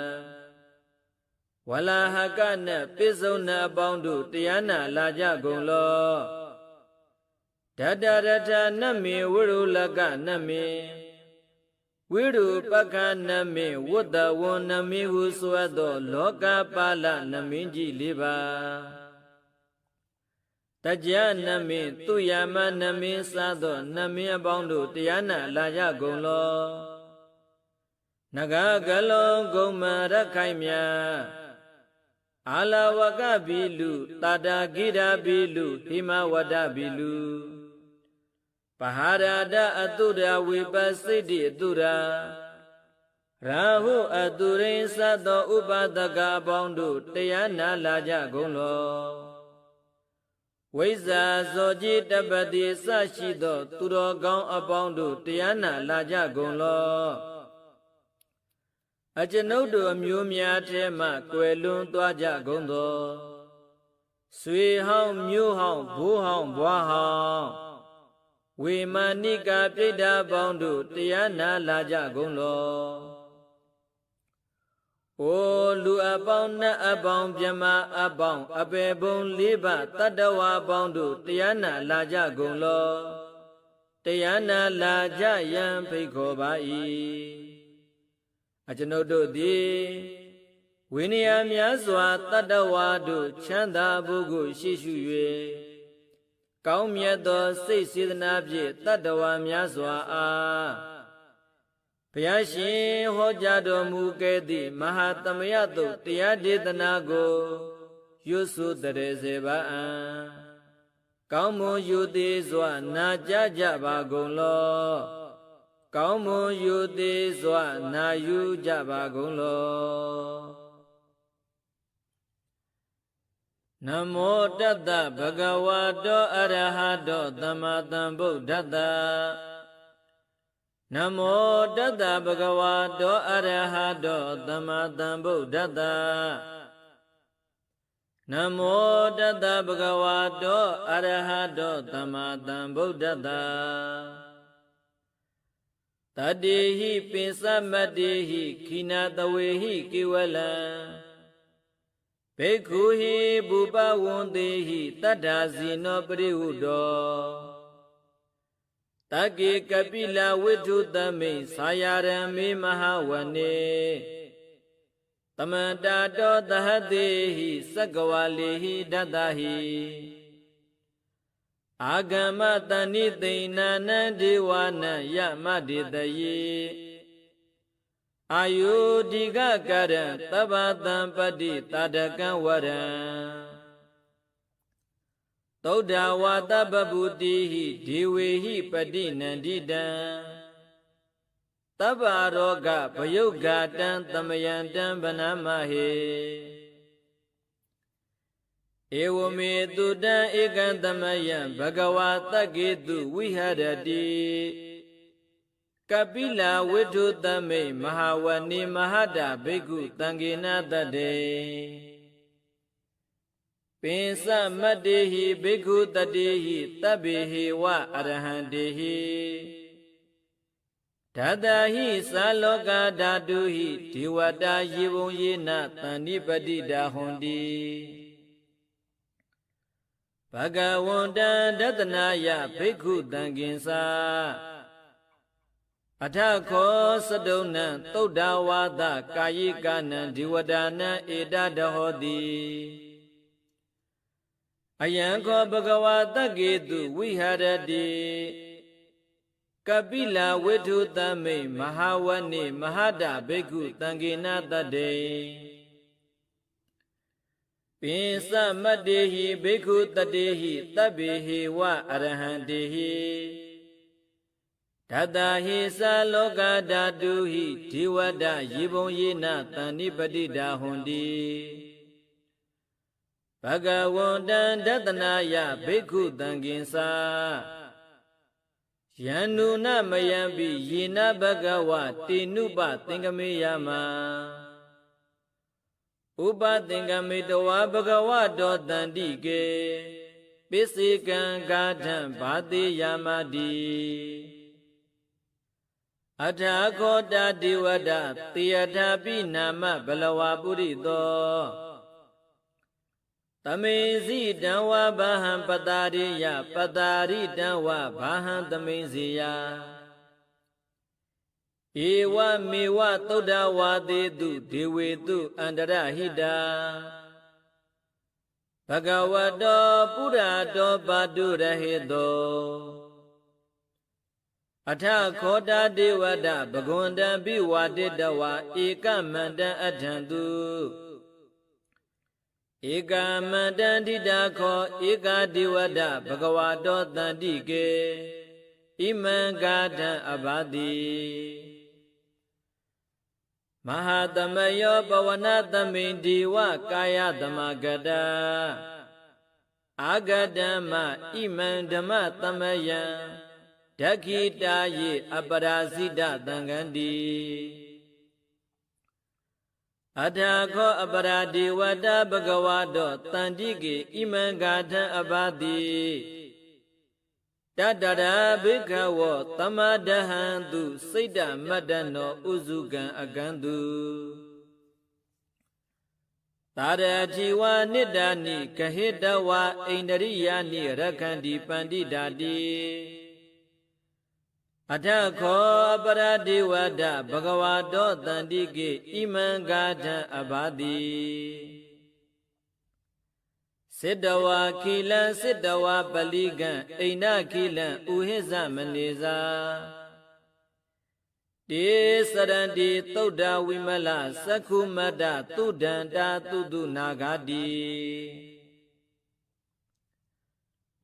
ဝလာဟကနှင့်ပိစုံနှင့်အပေါင်းတို့တရားနာလာကြကုန်လောဓတ္တရထနမေဝရုလကနမေဝိရုပက္ခနမေဝတ္တဝနမေဟုဆိုအပ်သောလောကပါလနမင်းကြီး၄ပါးတကြနမေသူယမနမေစသောနမင်းအပေါင်းတို့တရားနာလာကြကုန်လောနဂကလောဂုံမရခိုင်မြအာလဝကဘီလူတာတာဂိရာဘီလူဟိမဝဒဘီလူပဟာရဒအတုဒဝိပစိတိအတုရာရာဟုအတုရိသသောဥပဒကအပေါင်းတို့တရားနာလာကြကုန်လောဝိဇ္ဇာဇောจิတပတိစရှိသောသူတော်ကောင်းအပေါင်းတို့တရားနာလာကြကုန်လောအကျွန်ုပ်တို့အမျိုးများထဲမှကွယ်လွန်သွားကြကုန်သောဆွေဟောင်းမျိုးဟောင်းဘိုးဟောင်းဘွားဟောင်းဝေမာနိကာပြိဋ္ဌာပေါင်းတို့တရားနာလာကြကုန်လောအိုလူအပေါင်းနတ်အပေါင်းမြမအပေါင်းအပေဘုံ၄ပါးတတ္တဝါပေါင်းတို့တရားနာလာကြကုန်လောတရားနာလာကြရန်ဖိတ်ခေါ်ပါ၏အကျွန်ုပ်တို့သည်ဝိနည်းများစွာတတ္တဝါတို့ချမ်းသာဖို့ကိုရှိရှု၍ကောင်းမြတ်သောစိတ်စေတနာဖြင့်တတ္တဝါများစွာအားဘုရားရှင်ဟောကြားတော်မူခဲ့သည့်မဟာသမယတုတ်တရားဒေသနာကိုရွတ်ဆိုတည်းစေပါအံကောင်းမွန်ယူသေးစွာနာကြားကြပါကုန်လောကောင်းမွန်ယူသေးစွာနာယူကြပါကုန်လောနမောတတ္တဗဂဝတောအရဟတောသမ္မာသမ္ဗုဒ္ဓတ္တနမောတတ္တဗဂဝတောအရဟတောသမ္မာသမ္ဗုဒ္ဓတ္တနမောတတ္တဗဂဝတောအရဟတောသမ္မာသမ္ဗုဒ္ဓတ္တတတေဟိပိသမတ္တေဟိခိနာတဝေဟိကိဝလံဘေက္ခုဟိဘူပဝန္တေဟိတတ္ထာဇိနောပရိဟုတောတကေကပိလဝိထုသမိသာယာရမေမဟာဝနေ သမန္တာတောသဟတိဟိသက္ကဝါလေဟိဒတ္တဟိအာဂမတဏိသိဏနံဒေဝနံယမတေတယေအာယုဒီကကရံသဗ္ဗတံပတိတာဒကံဝရံသုဒ္ဓဝါတပပုတိဟိဒေဝေဟိပတိနန္ดิတံသဗ္ဗရောဂဗယုဂ္ဂတံသမယံတံဗနမဟေဧဝမေတုတံဧကံသမယံဘဂဝါတက္ကေတုဝိဟရတိကပိလာဝိထုသမိမဟာဝဏိမဟာတဘိက္ခုတံဃေနတတေပိစမတ္တေဟိဘိက္ခုတတေဟိတဗ္ဗေဟေဝအရဟံတေဟိဓာတဟိသာလောကဓာတုဟိဒေဝတာယေဘုံယေနသန္တိပတိတာဟွန်တိဘဂဝန္တံဒသနာယဘိက္ခုတံဃင်္စာအထခောသတုံနံသုဒ္ဓဝါဒကာယိကနံဒီဝဒါနံဧတဒဟောတိအယံခောဘဂဝါတက္ကေတုဝိဟရတိကပိလာဝိထုသမိမဟာဝဏိမဟာတဘိက္ခုတံဃေနတတေပိစမတ္တေဟိဘိက္ခုတတေဟိတဗ္ဗေဟေဝအရဟံတေဟိဓာတဟိသာလောကဓာတုဟိဒေဝဒယေဘုံယေနသန္တိပတိတာဟွန်တိဘဂဝန္တံဒသနာယဘိက္ခုတံဃင်္စာယန္နုနမယံပိယေနဘဂဝတေနုပသင်္ကမေယမဥပသင်္ကမေတဝါဘဂဝတောတန္တိကေပိစေကံဂါထံဘာတိယာမတိအထာခောတာဒေဝဒတေယထာပိနာမဘလဝပုရိသောသမေစီတံဝဘာဟံပတာရိယပတာရိတံဝဘာဟံသမေစီယဧဝမေဝသုဒ္ဓဝါသေတုဒေဝေတုအန္တရဟိတာဘဂဝတောပုရာတောပါတုရဟေတောအထခောတာဒေဝဒဘဂဝန္တံပိဝါတိတဝါဧကမန္တံအထံတုဧကမန္တံဒိတာခောဧကဒေဝဒဘဂဝတောတန္တိကေဣမံဂါထံအဘာတိမဟာသမယောပဝနသမိန်ဒီဝကာယသမဂတအာဂတမဣမံဓမ္မသမယံဒက္ခိတာယေအပရာဇိတသံဃန္တိအထာခောအပရာဒေဝတာဘဂဝါတောတန္တိကေဣမံဂါထံအဘာတိတတရာဘိခဝောသမဒဟံတုစိတ်တမတ္တနောဥစုကံအကံတုသာရတိဝနိဒာနိကဟိတဝဣန္ဒရိယာနိရခန္တိပန္တိတာတိအထခောအပရာဒေဝဒဘဂဝါတောတန္တိကေဣမံဂါထံအဘာတိစေတဝါခိလံစေတဝါပလိကံအိန္ဒခိလံဥဟိဇမနေဇာတေစရန္တိသုဒ္ဓဝိမလသက္ခုမတ္တသုဒ္ဓန္တာသုတုနာဂတိ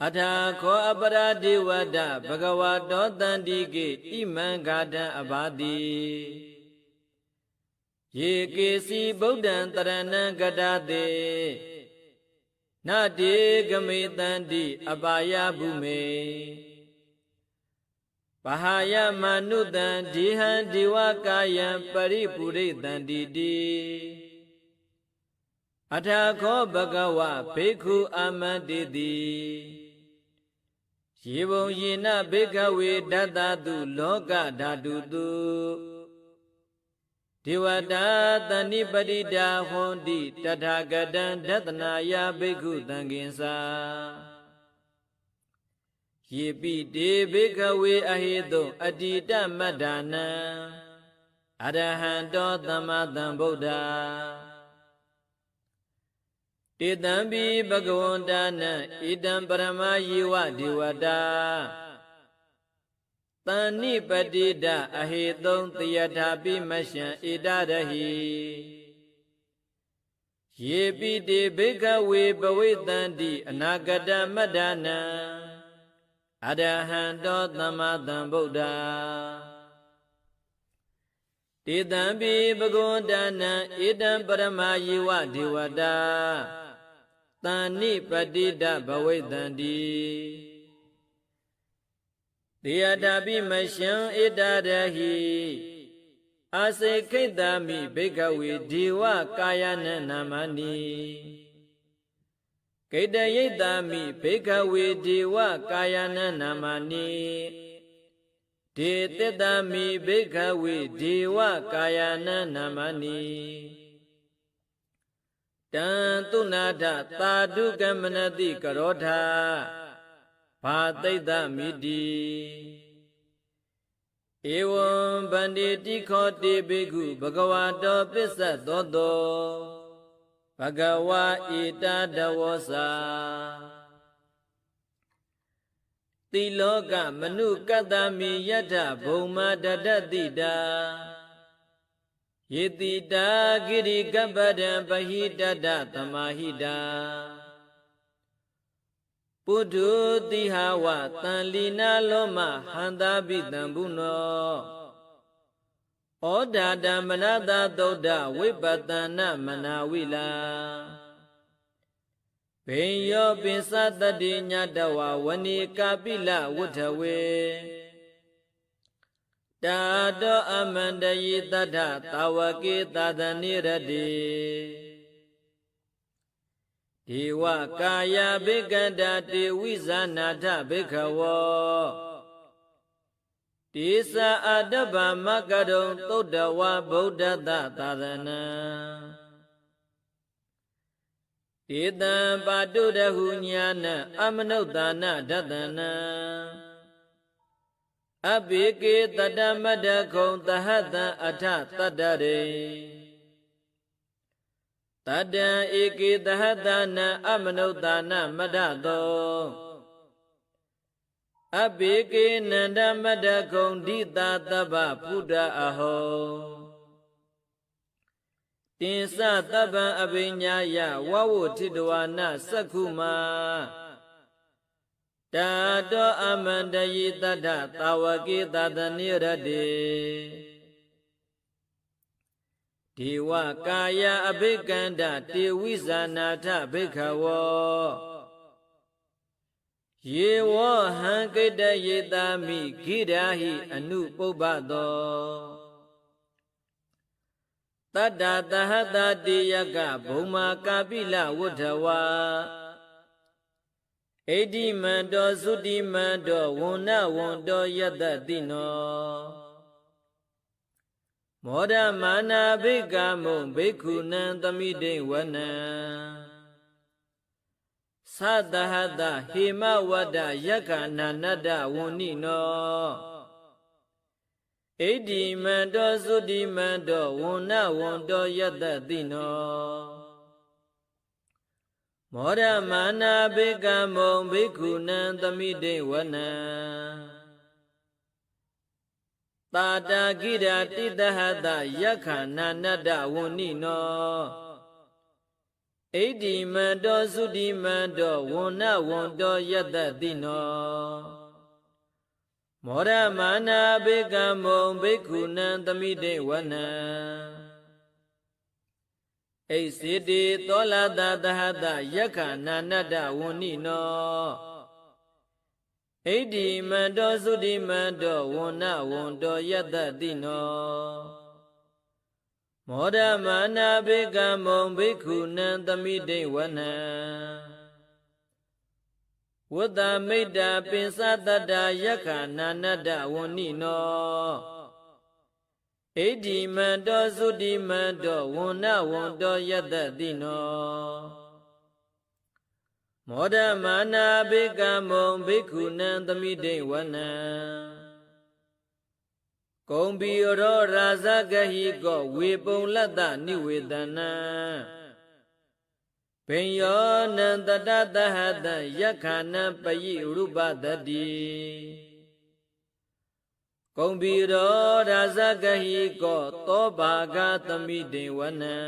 အထာခောအပရာဒေဝဒဘဂဝါတောတန္တိကေဣမံဂါထံအဘာတိယေကေစီဗုဒ္ဓံတရဏံကတတေနတေဂမေတန္တိအပါယဗုမေပဟာယမနုတံဒီဟံဒီဝကာယံပရိပုရိတန္တိတိအထာခောဘဂဝဘိက္ခုအာမန္တိတိယေဘုံယေနဘိက္ခဝေဒတ္တတုလောကဓာတုတုဒေဝတာတဏိပတိတာဟွန်တိတထာဂတံဒသနာယဘိက္ခုတံဃင်္စာယေပိတေဘိက္ခဝေအဟိတုအတ္တိတမတ္ထာနံအရဟံတောသမ္မာသမ္ဗုဒ္ဓ ဧတံပိဘဂဝန္တာနံဧတံပရမယေဝဒေဝတာတဏ္ဏိပတိဒအဟေတုံတယထာပိမရှံဧတရဟိယေပိတိဘိကဝေပဝိတန္တိအနာဂတမတ္တနံအရဟံတောသမ္မာသမ္ဗုဒ္ဓတေတံပိဘဂဝန္တာနံဧတံပရမယေဝဒေဝတာတဏ္ဏိပတိဒဘဝိတန္တိတေယတာပိမရှံဧတရဟိအာစေခိတမိဘိကဝေဒေဝကာယနနာမနိကိတယိတမိဘိကဝေဒေဝကာယနနာမနိဒေတတမိဘိကဝေဒေဝကာယနနာမနိတံသုနာထသာဓုကမနတိကရောထဘာသိတမိတိဧဝံဗန္တိတိခောတိဘိက္ခုဘဂဝါတောပစ္စသောတောဘဂဝါဣတာတဝောစာတိလောကမနုကတ္တမိယထဘုံမာတတတိတာယေတိတာဂိရိကပ္ပဒံပဟိတတသမာဟိတာပုထုတိဟဝတံလီနာလောမဟန္တာပိတံဘုနောဩဒါတမနတသုဒ္ဓဝိပတနာမနာဝိလာဘေယောပိသတတိညတဝဝဏီကာပိလဝဋ္ဌဝေတာတောအမန္တယိတထသာဝကေသဒနိရတိဒေဝကာယဘိကန္တာတေဝိဇာနာထဘိခဝောတိသအတ္တဗမကရုံသုဒ္ဓဝါဗုဒ္ဓတသာသနံဧတံပါတုရဟုညာနအမနုဿာနဒတနံအဘိကေတတမတ္တခုံသဟတံအထတတ္တရေတတံဧကေသဟတနာအမနုဿာနမတ္တသောအဘိကေနန္ဒမတ္တခုံဒိတာတဗ္ဗဖုဒ္ဓအဟောတင်္စတဗ္ဗံအဘိညာယဝဝုထိတဝါနစက္ခုမာတာတောအမန္တယိတတ္ထသာဝကေသတနိရတေဒေဝကာယအဘိကန္တတေဝိဇာနာထဘိခဝောယေဝဟံကိတယေတာမိဂိရာဟိအနုပုပ္ပသောတတ္တသဟတတေယကဘုံမာကာပိလဝဋ္ဌဝါဣတိမန္တောသုတိမန္တောဝန္နဝန္တောယတတိနောမောဒမာနာဘိကမုံဘိက္ခုနံသမိတိဝနံသတဟတဟေမဝတ္တယက္ခဏနတ္တဝန္နိနောဣတိမန္တောသုတိမန္တောဝန္နဝန္တောယတတိနောမောဒမာနာဘိကမုံဘိက္ခုနံသမိတိဝနံတာတာဂိရာတိတဟတယက္ခဏနတ္တဝန္နိနောဣတိမန္တောသုတိမန္တောဝန္နဝန္တောယတတိနောမောဒမာနာဘိကမုံဘိက္ခုနံသမိတိဝနံဣစေတိသောလတသဟတယက္ခဏနတ္တဝန္နိနောဣတိမန္တောသုတိမန္တောဝန္နဝန္တောယတတိနောမောဒမာနာဘိကမုံဘိက္ခုနံသမိတိဝနံဝတ္တမိတ္တာပင်စတတ္တယက္ခဏနတ္တဝန္နိနောဣတိမန္တောသုတိမန္တောဝန္နဝန္တောယတတိနောမောဒမာနာဘိကမုံဘိက္ခုနံသမိတိဝနံကုံဘီရောရာဇဂဟိကောဝေပုံလတ္တနိဝေဒနံဘ ဘိယောနံတတသဟတံယက္ခဏံပယိရုပတတိကုံဘီရောရာဇဂဟိကောသောဘာဂသမိတေဝနံ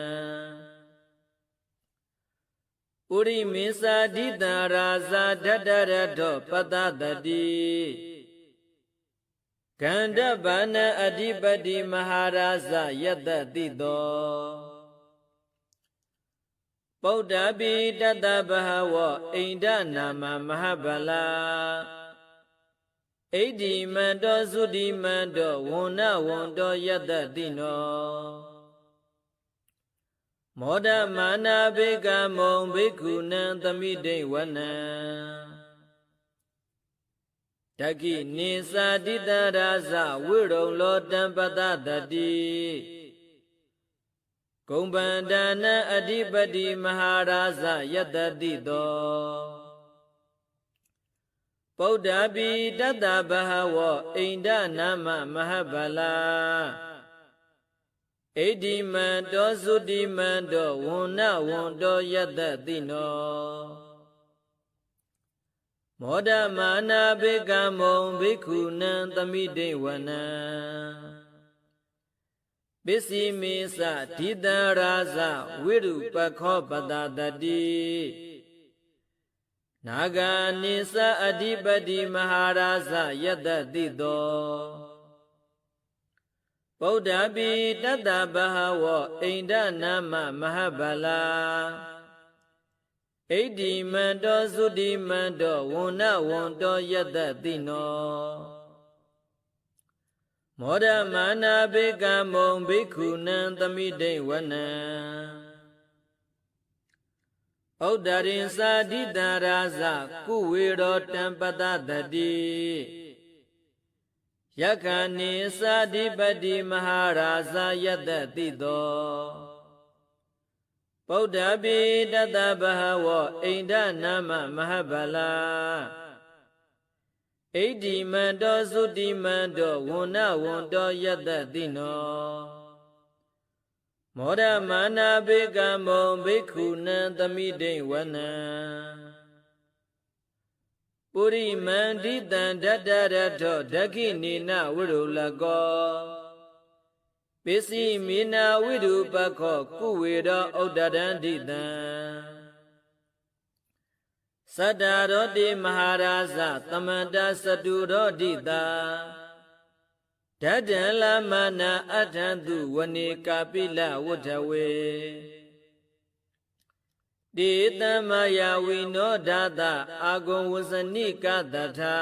ပုရိမေသာဒိတံရာဇာဓတ္တရတောပတတတိကန္ဓဗာနအဓိပတိမဟာရာဇယတတိတောပုဒ္ဓပိတတဘဟဝအိန္ဒနာမမဟာဗလာဣတိမန္တောသုတိမန္တောဝန္နဝန္တောယတတိနောမောဒမာနာဘေကမုံဘိက္ခုနံသမိတိဝနံတကိနိသာတိတရာဇဝိရုံလောတံပတတတိကုံဗန္ဒနာအဓိပတိမဟာရာဇယတတိတောပုဒ္ဓပိတတဘဟဝအိန္ဒနာမမဟာဗလာဣတိမန္တောသုတိမန္တောဝန္နဝန္တောယတတိနောမောဒမာနာဘေကမုံဘိက္ခုနံသမိတိဝနံပစ္စည်းမေသဒိတံရာဇဝိရုပခောပတတတိနာဂာနိသအဓိပတိမဟာရာဇယတတိတောပုဒ္ဓပိတတဘဟဝအိန္ဒနာမမဟာဗလာဣတိမန္တောသုတိမန္တောဝန္နဝန္တောယတတိနောမောဒမာနာဘေကမုံဘိက္ခုနံသမိတိဝနံဩဒရင်သာဒိတံရာဇကုဝေရောတံပတတတိယက္ခဏိသာဓိပတိမဟာရာဇယတတိတောပုဒ္ဓပိတတဘဟဝအိန္ဒနာမမဟာဗလာဣတိမန္တောသုတိမန္တောဝန္နဝန္တောယတတိနောမောဒမာနာဘေကမုံဘိက္ခုနံသမိတိဝနံပုရိမန္တိတံဓတ္တရထောဒခိနိနဝိရုလကောပစ္စည်းမေနာဝိရုပခောကုဝေရောဩဒရန္တိတံသတ္တရောတိမဟာရာဇသမန္တသတုရောတိတာဓတ္တလမနာအထံသူဝနေကာပိလဝဋ္ဌဝေတိတမယဝိနောဓာတအာဂုံဝဇနိကတထာ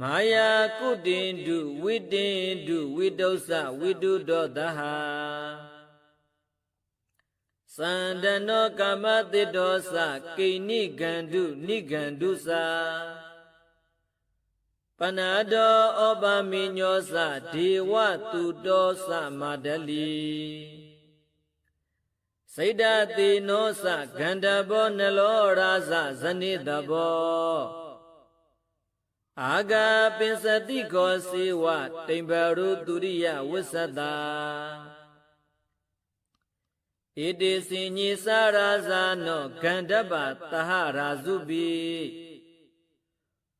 မာယာကုတိန္တုဝိတိန္တုဝိတုစဝိတုဒောတဟာသန္တနောကမတိတောသကိဏိဂန္ဓုနိဂန္ဓုသာပနာတောဩပမိညောသဒေဝတုတောသမဒလိစိတ်တတိနောသဂန္ဓဘောနလောရာဇဇနိတဘောအာဂါပင်စတိခောစေဝတိမ်ဘရုတုရိယဝစ္စတာဣတိစိညိသာရာဇာနောဂန္ဓပသဟရာဇုပိ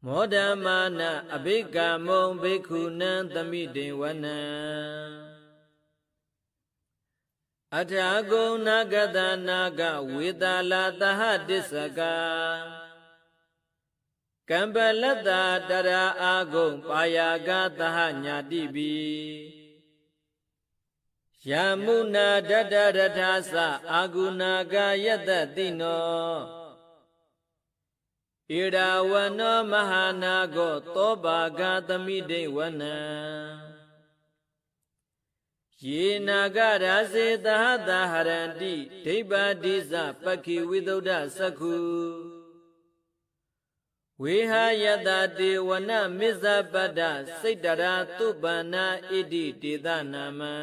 မောဒမာနအဘိကမုံဘိက္ခုနံသမိတေဝနံအထာဂုံနာဂတနာဂဝေတာလာသဟတစ္စကကံပလတ္တာတရာအာဂုံပါယာဂသဟညာတိပိယမုနာဒတ္တရထာသအာဂုဏာဂယတတိနောဣရာဝနောမဟာနာဂောသောဘာဂသမိတေဝနံယေနာဂရာစေသဟတဟရန္တိဒိဗ္ဗဒိသပက္ခိဝိသုဒ္ဓသက္ခုဝေဟယတတေဝနမစ္ဆပတ္တစိတ္တရာသုပ္ပန္နာဣတိတေသနာမံ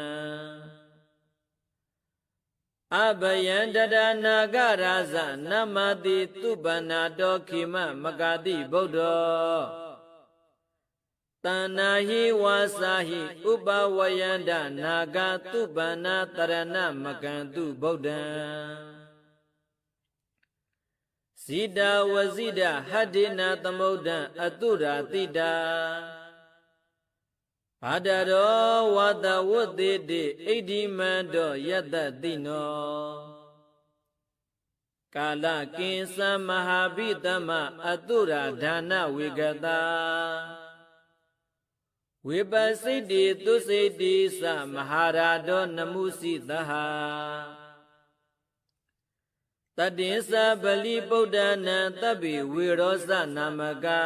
အဘယံတဒနာဂရာဇနမတိသုပ္ပန္နာတောခိမမဂတိဗုဒ္ဓော တဏ္ဍဟိဝါစာဟိဥပဝယန္တနာဂတုပန္နာတရဏမကံတုဗုဒ္ဓံဇိတဝဇိတဟတ္တိနာသမုဒ္ဒံအတုရာတိတာဘာဒရောဝါတဝတ္တိတိဣဒိမန္တောယတ္တတိနောကာလကိဉ္သမဟာဘိတမအတုရာဒါနဝေကတာဝိပစိတ္တိသုစိတ္တိသမဟာရာတောနမုစိတဟာတတိသဗလိဗုဒ္ဓနာတဗ္ဗိဝေရောဇနာမကာ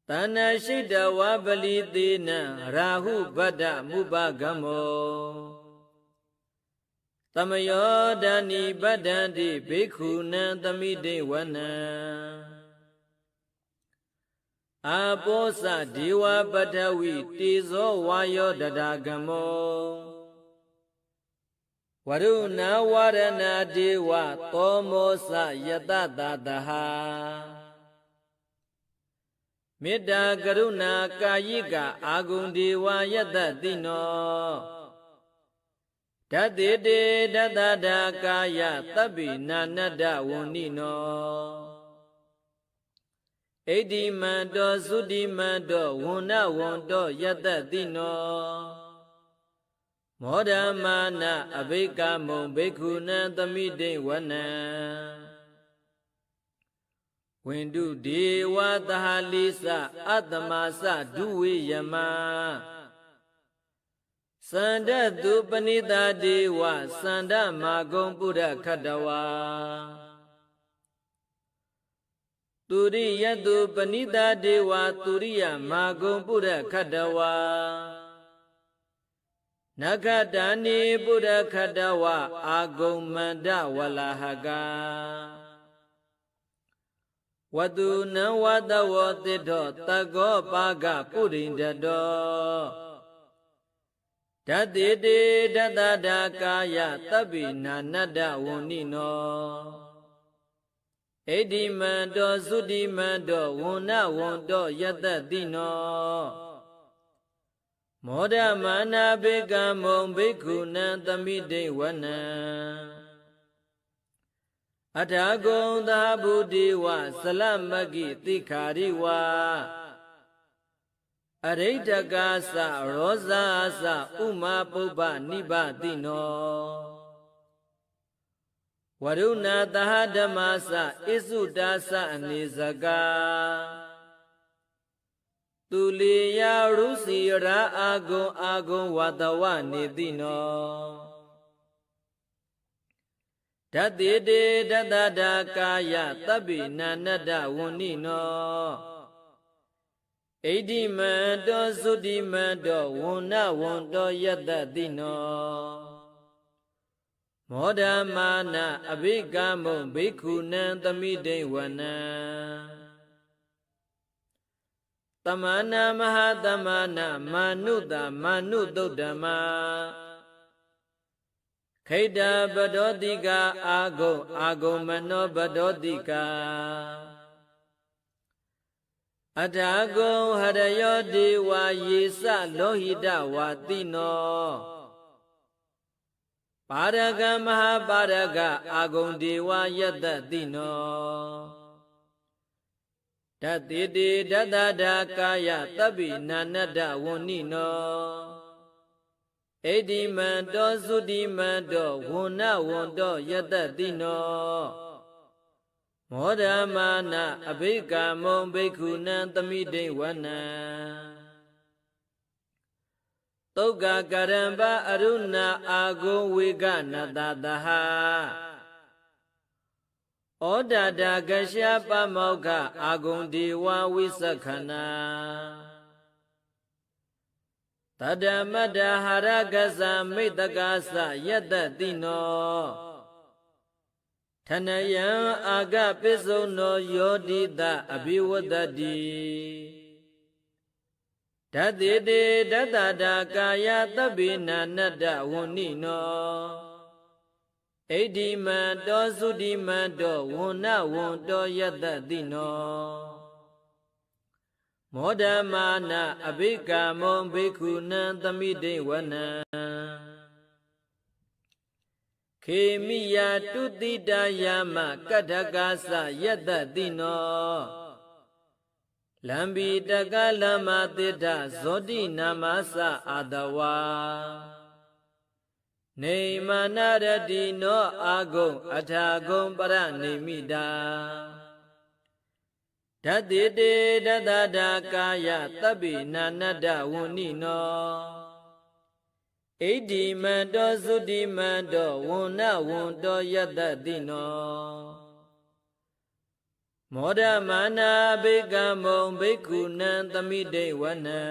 တဏ္ဏရှိတဝဗလိသေနံရာဟုဗဒ္ဓမုပဂမောသမယောဒာနိဗဒ္ဒန္တိဘိက္ခုနံသမိတေဝနံအာပောသဒေဝပထဝီတေဇောဝါယောတဒါဂမောဝရုဏဝရဏဒေဝသောမောသယတတတဟာမေတ္တာကရုဏာကာယိကအာဂုံဒေဝယတတိနောဓတ္တိတေဓတ္တဒါကာယသဗ္ဗိနာနတ္တဝန္နိနောဣဒိမန္တောသုတိမန္တောဝန္နဝန္တောယတတိနောမောဒမာနအဘိကမုံဘိက္ခုနံသမိတေဝနံဝိန္ဒုဒေဝသဟလိသအတ္တမသဒုဝေယမသန္တတုပဏိတာဒေဝသန္တမာဂုံပုရခတဝါตุริยตุปณิตาเทวาตุริยมากุปุระคัตตวานักตานิปุระคัตตวาอากุมมันดวลาหกาวัตุนวัตวติโตตะโกปากะปุรินทโตดัตติเตดัตตดากายะตัพพินานัตตวန္နိနောဣဒိမန္တောသုတိမန္တောဝန္နဝန္တောယတတိနောမောဒမာနာဘေကမုံဘိက္ခုနံသမိတေဝနံအထာဂုံသာဗုဒိဝသလမဂ္ဂိတိခာရိဝအရိဋ္ဌကာသရောဇာသဥမာပုပ္ပနိဗ္ဗတိနောဝရုဏသဟဓမ္မသဣစုတာသအနေဇကာသူလီယရုစီရာအာဂုံအာဂုံဝတဝနေတိနောဓတ္တိတေဓတ္တဒါကာယသဗ္ဗိနာနတ္တဝန္နိနောဣဒိမန္တောသုတိမန္တောဝန္နဝန္တောယတတိနောမောဒမာနအဘိကမုံဘိက္ခုနံသမိတေဝနံတမနာမဟာတမနာမာနုတမာနုသုတ်ဓမ္မာခိတပဒောတိကာအာဂုံအာဂုံမနောပဒောတိကာအထာဂုံဟရယောဒေဝယေစလောဟိတဝါတိနောပါရကမဟာပါရကအာဂုံဒေဝယတတိနောဓတ္တိတေဓတ္တဒါကာယသဗ္ဗိနာနတ္တဝန္နိနောဣဒိမန္တောသုတိမန္တောဝန္နဝန္တောယတတိနောမောဒမာနအဘိကမုံဘိက္ခုနံသမိတေဝနံသုက္ကကရံပအရုဏအာဂုံဝေကနတတဟဩဒတာကရှပမောက္ခအာဂုံဒေဝဝိသခဏာတတမတ္တဟာရကသမိတ္တကာသယတတိနောထနယံအာဂပိစုံနောယောတိတအဘိဝတ္တိဓတ္တိတေဓတ္တဒါကာယသဗ္ဗိနာနတ္တဝန္နိနောဣဒိမန္တောသုတိမန္တောဝန္နဝန္တောယတတိနော မောဒမာနအဘိကမောဘိက္ခုနံသမိတိဝနံခေမိယာတုတိတယာမကတ္ထကာသယတ္တတိနောလံဘီတကလမတိတ္ထဇောတိနာမသအာတဝါနေမာနရတိနောအာဂုံအထာဂုံပရနေမိတာဓတ္တိတေတတတာကာယသဗ္ဗိနာနတ္တဝဏ္ဏိနောဣတိမန္တောသုတိမန္တောဝန္နဝန္တောယတ္တတိနောမောဒမာနာဘိကမုံဘိက္ခုနံသမိတိဝနံ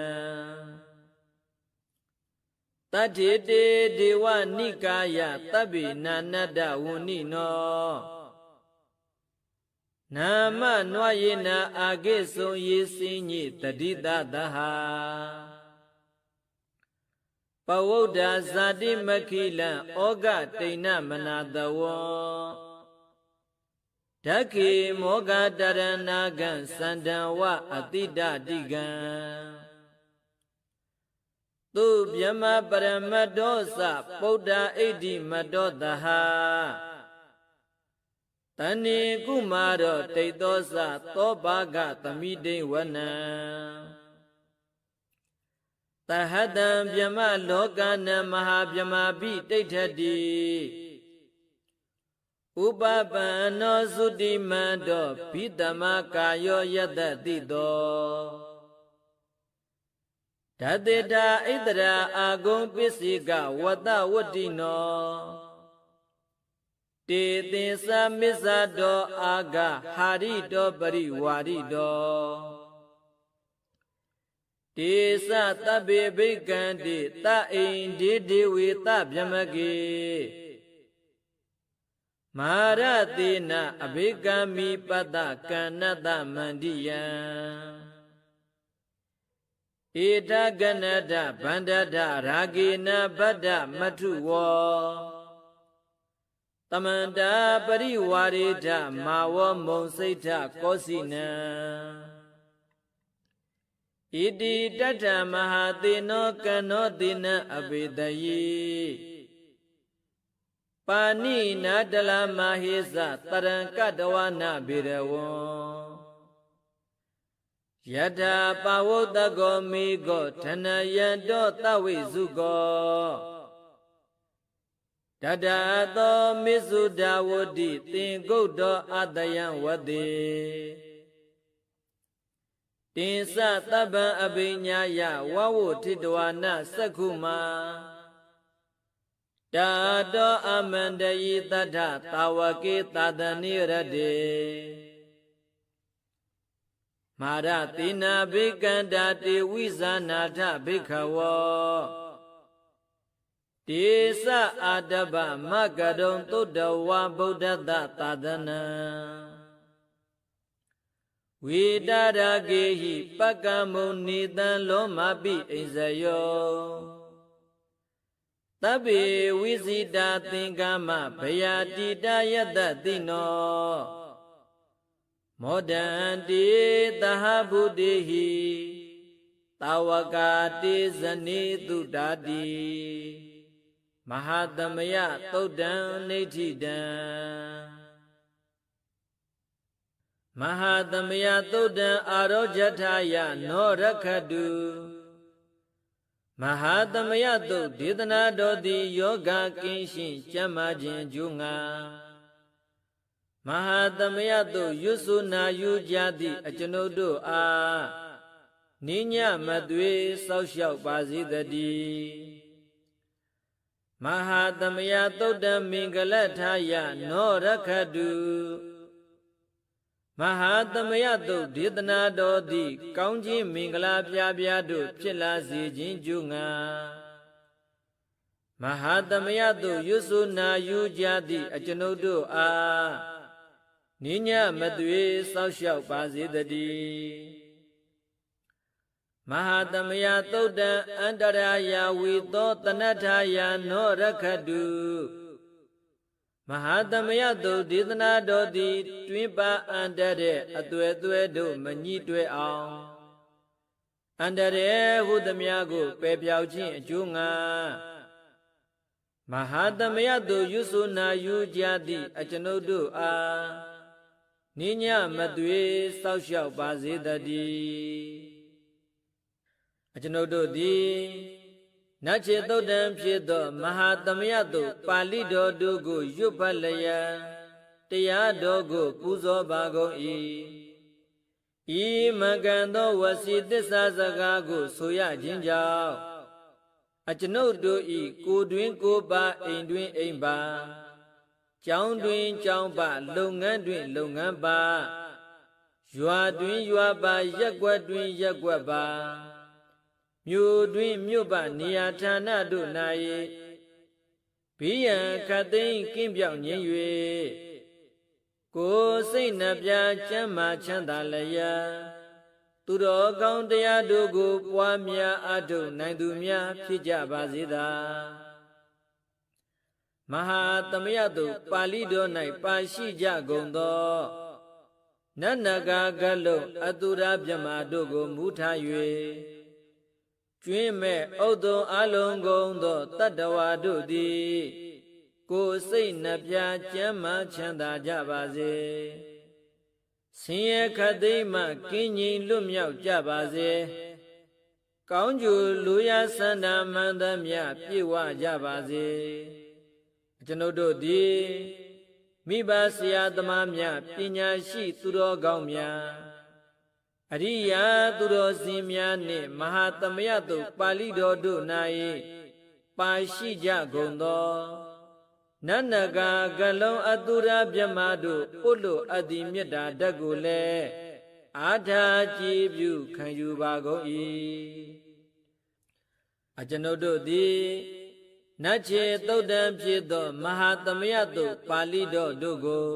တတ္ถิတေဒေဝနိကာယသဗ္ဗိနာနတ္တဝဏ္ဏိနောနာမနွာယေနအာဂိဆုံယေစိညိတတိတသဟာပဝုဒ္ဓဇာတိမခိလံဩဃတိဏမနာတဝံဓက္ခေမောဂတရဏဂံစန္ဒံဝအတိတတိကံသူဗျမပရမတ္တောသပုဒ္ဓဣတိမတ္တောတဟာတဏိကုမာရောတိတ်သောသသောဘာဂသမိတိဝနံတဟတံဗျမလောကနံမဟာဗျမပိဋိဋ္ဌတိဥပပန္နောသုတိမန္တောဘိတမကာယောယတ္တတိတောဓတ္တေတာဣတရာအာဂုံပစ္စိကဝတ္တဝတ္တိနောတေသင်္သမစ္ဆတောအာဂဟာရိတောပရိဝါရိတောတေသသဗ္ဗေဘိက္ခံတိသအိန္ဒိဒေဝေသဗျမကေမာရတေနအဘိက္ခမိပတ္တကဏ္ဏတမန္တိယံဧတကဏ္ဍဗန္ဒဒရာဂေနဗဒ္ဒမထုဝောတမန္တာပရိဝါရိဒမာဝမုံစိတ်ထကောစီနံဣတိတတ္ထမဟာသေနောကနောတိနံအဘိတယေပါဏိနာတလမဟိသတရံကတဝနာဘိရဝံယထာပဝုတ္တကောမိကောဓနယံတောသဝိစုကောတတသောမိစုဒဝတိသင်္ကုတ်တောအတယံဝတိတင်္စသဗ္ဗံအဘိညာယဝဝုထိတဝနာသက္ခုမာတာတောအမန္တယိတထသာဝကေသတနိရတေမာရတိနာဘိကန္တာတေဝိဇာနာထဘိခဝောတေသအာတဗမကရုံသုတ္တဝါဗုဒ္ဓတသာသနံဝိတာရကေဟိပကမုန်နိတံလောမပိအိဇယောသဗ္ဗေဝိဇိတာသင်္ကာမဘယာတိတယတ္တတိနောမောဒန္တိသဟဗုတိဟိတာဝကာတိဇနိတုတတိမဟာသမယသုတ်တံနေဋ္ဌိတံမဟာသမယသုတ်တံအာရောဂျထာယနောရခတုမဟာသမယသုတ်ဒေသနာတော်သည်ယောဂကင်းရှင်းကျမ်းမာခြင်းကျိုးငါမဟာသမယသုတ်ရွစုနာယူကြသည့်အကျွန်ုပ်တို့အားနိညမသွေစောက်ရှောက်ပါစေတည်းမဟာသမယသုတ်တံမင်္ဂလထာယနောရခတုမဟာသမယသုတ်ဒေသနာတော်သည်ကောင်းခြင်းမင်္ဂလာပြားပြားတို့ဖြစ်လာစေခြင်းကျိုးငါမဟာသမယသုတ်ရွစုနာယူကြသည့်အကျွန်ုပ်တို့အားနိညမသွေစောက်ရှောက်ပါစေတည်းမဟာသမယသုတ်တံအန္တရာယဝီသောတနထာယနောရခတုမဟာသမယသုတ်ဒေသနာတော်သည်တွင်ပါအန္တတဲ့အသွဲသွဲတို့မညှိတွဲအောင် အန္တရေဟုသမျှကိုပယ်ပြောက်ခြင်းအကျိုးငါမဟာသမယတုယူဆုနာယူကြသည်အကျွန်ုပ်တို့အားနိညာမသွေစောက်ရှောက်ပါစေတည်းအကျွန်ုပ်တို့သည်နတ်ချေသုတ်တံဖြစ်သောမဟာသမယတုပါဠိတော်တို့ကိုရွတ်ဖတ်လျက်တရားတော်ကိုပူဇော်ပါကုန်၏ဤမကံသောဝစီသစ္စာစကားကိုဆိုရခြင်းကြောင့်အကျွန်ုပ်တို့ဤကိုယ်တွင်ကိုယ်ပါအိမ်တွင်အိမ်ပါကျောင်းတွင်ကျောင်းပါလုပ်ငန်းတွင်လုပ်ငန်းပါရွာတွင်ရွာပါရက်ွက်တွင်ရက်ွက်ပါမြို့တွင်မြို့ပါနေရာဌာနတို့၌ဘိယံခတ်သိမ်းကင်းပြောက်ငြိမ်း၍ကိုယ်စိတ်နှပြချမ်းမာချမ်းသာလျက်သူတော်ကောင်းတရားတို့ကိုပွားများအားထုတ်နိုင်သူများဖြစ်ကြပါစေသာမဟာသမယတုပါဠိတော်၌ပါရှိကြကုန်သောနတ်နဂါကလုံးအတုရမြမတို့ကိုမူထား၍ကျွင်းမဲ့ဥဒ္ဒုံအလုံးကုန်သောတတ္တဝါတို့သည်ကိုယ်စိတ်နှပြချမ်းမာချမ်းသာကြပါစေဆင်းရဲခတ်သိမ်းမှကင်းငြိမ်လွတ်မြောက်ကြပါစေကောင်းကျိုးလူရဆန္ဒမှန်သမျှပြည့်ဝကြပါစေကျွန်ုပ်တို့သည်မိဘဆရာသမားများပညာရှိသူတော်ကောင်းများအရိယာသူတော်စင်များနှင့်မဟာသမယတုပါဠိတော်တို့၌ပါရှိကြကုန်သောနတ်နဂါကလုံးအတုရမြမတို့ပုလို့အတ္တိမေတ္တာဓာတ်ကိုလည်းအာထာကြည်ပြုခံယူပါကုန်၏အကျွန်ုပ်တို့သည်နတ်ချေသုတ်တံဖြစ်သောမဟာသမယတုပါဠိတော်တို့ကို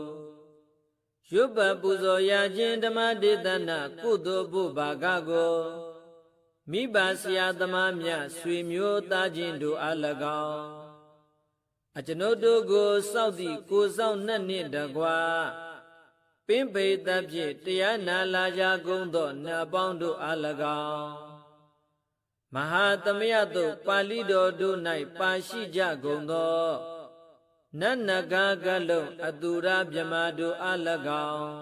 ရွတ်ပတ်ပူဇော်ရခြင်းဓမ္မဒေသနာကုသိုလ်ဘုဘာကကိုမိဘဆရာသမားများဆွေမျိုးသားချင်းတို့အား၎င်းအကျွန်ုပ်တို့ကိုစောင့်သည့်ကိုစောင့်နှက်နှင့်တကွာပင်ပေတဖြင့်တရားနာလာကြကုန်သောနတ်ပေါင်းတို့အား၎င်းမဟာသမယတုပါဠိတော်တို့၌ပါရှိကြကုန်သောနတ်နဂါကလုံးအတုရမြမတို့အား၎င်း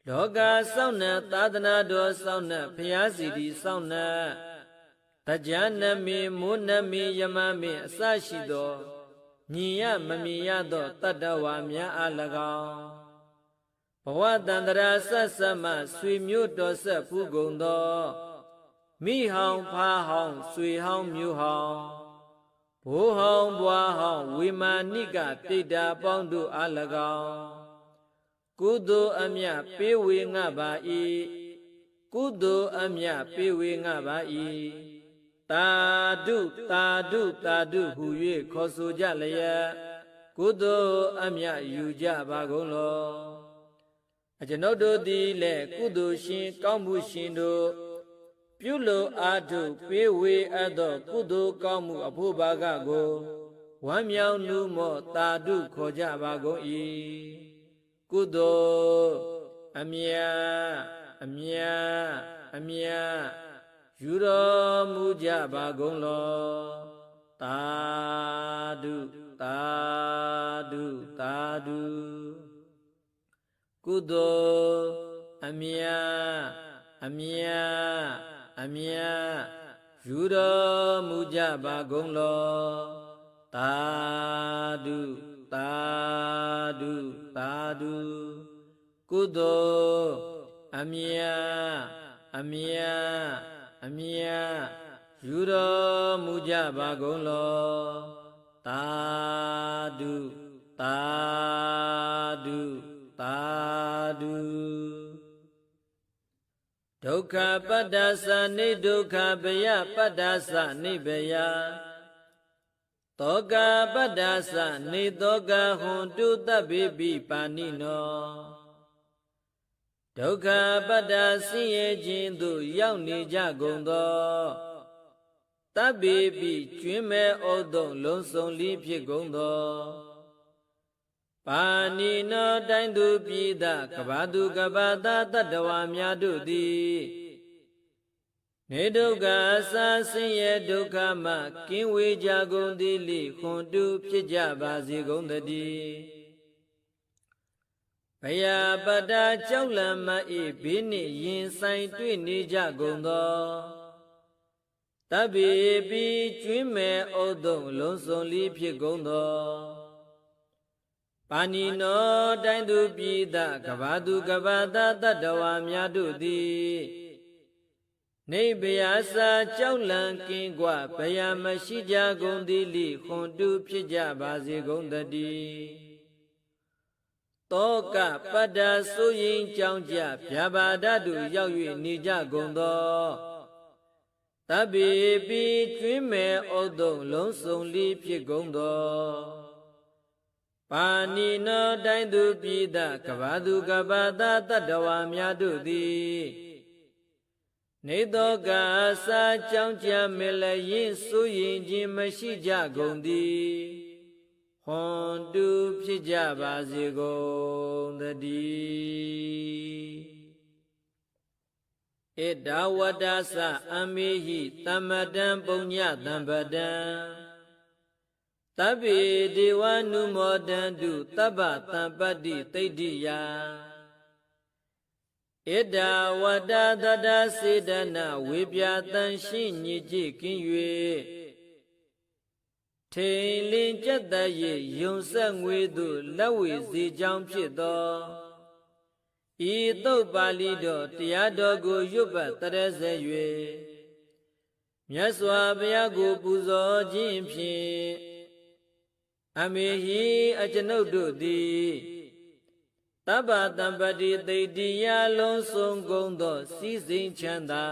လောကစောင့်နှံသာသနာတော်စောင့်နှံဘုရားစီတီစောင့်နှံတကြနမေမိုးနမေယမမေအစရှိသောညီရမမီရသောတတ္တဝါများအား၎င်းဘဝတန္တရာဆက်ဆက်မှဆွေမျိုးတော်ဆက်ဖူးကုန်သောမိဟောင်ဖားဟောင်ဆွေဟောင်မျိုးဟောင်ဘိုးဟောင်ဘွားဟောင်ဝေမာနိကပိဋ္ဌာပေါင်းတို့အား၎င်းကုသိုလ်အမြပေးဝေငှပါ၏ကုသိုလ်အမြပေးဝေငှပါ၏တာဓုတာဓုတာဓုဟူ၍ခေါ်ဆိုကြလျက်ကုသိုလ်အမြယူကြပါကုန်လောအကျွန်ုပ်တို့သည်လည်းကုသိုလ်ရှင်ကောင်းမှုရှင်တို့ပြုလို့အားထုတ်ပေးဝေအပ်သောကုသိုလ်ကောင်းမှုအဖို့ဘာကကိုဝမ်းမြောက်နှူးမော့တာဓုခေါ်ကြပါကုန်၏ကုသိုလ်အမြအမြအမြယူတော်မူကြပါကုန်လောတာဓုတာဓုတာဓုကုသိုလ်အမြအမြအမြယူတော်မူကြပါကုန်လောတာဓုတာဓုတာဓုကုသိုလ်အမြအမြအမြယူတော်မူကြပါကုန်လောတာဓုတာဓုတာဓုဒုက္ခပတ္တသနိဒုက္ခဘယပတ္တသနိဘယတောကပတ္တသနိတောကဟွန်တုတဗ္ဗေပိပါဏိနောဒုက္ခပတ္တဆင်းရဲခြင်းသို့ရောက်နေကြကုန်သောတဗ္ဗေပိကျွင်းမဲ့ဩတုံလုံးစုံလီဖြစ်ကုန်သောပါဏိနောတိုင်းသူပြည်သားကဘာသူကဘာသားတတ္တဝါများတို့သည် နေဒုက္ခအစာဆင်းရဲဒုက္ခမှကင်းဝေးကြကုန်သည်လိခွန်တုဖြစ်ကြပါစေကုန်သတည်းဘယာပတ္တာကြောက်လန့်မ၏ဘေးနှင့်ရင်ဆိုင်တွေ့နေကြကုန်သောတဗ္ဗေပိကျွင်းမဲ့ဩတုံလုံးစုံလီဖြစ်ကုန်သောပါဏိနောတိုင်းသူပြည်သားကဘာသူကဘာသားတတ္တဝါများတို့သည်နေဘယာစာကြောက်လန့်ကင်းกว่าဘယာမရှိကြကုန်သည်လိခွန်တုဖြစ်ကြပါစေကုန်သတည်းတောကပတ္တာဆိုရင်ကြောင့်ကြဗျာပါဒတုရောက်၍နေကြကုန်သောတဗ္ဗေပိကျွင်းမဲ့ဩတုံလုံးစုံလီဖြစ်ကုန်သောပါဏိနောတိုင်းသူပြည်သားကဘာသူကဘာသားတတ္တဝါများတို့သည်နေသောကစာကြောင့်ကြမေလရင်ဆိုရင်ခြင်းမရှိကြကုန်သည်ဟွန်တုဖြစ်ကြပါစေကုန်သတည်းဧတဝတ္တသအမေဟိသမ္မတံပုညတံပတံတဗ္ဗေဒေဝနုမောဒန္တုတဗ္ဗတံပတ္တိသိတ္တိယဧတဝတ္တတတစေတနာဝေပြတန်ရှိညစ်ကြည်ကင်း၍ထိန်လင်းကြက်တည်းယုံဆက်ငွေသို့လက်ဝေစီကြောင်းဖြစ်သောဤသုတ်ပါဠိတော်တရားတော်ကိုရွတ်ပတ်တရစေ၍မြတ်စွာဘုရားကိုပူဇော်ခြင်းဖြင့်အမေဟိအကျွန်ုပ်တို့သည်တဗ္ဗတံပတိသိတ္တိယလုံးစုံကုန်သောစီစဉ်ချမ်းသာ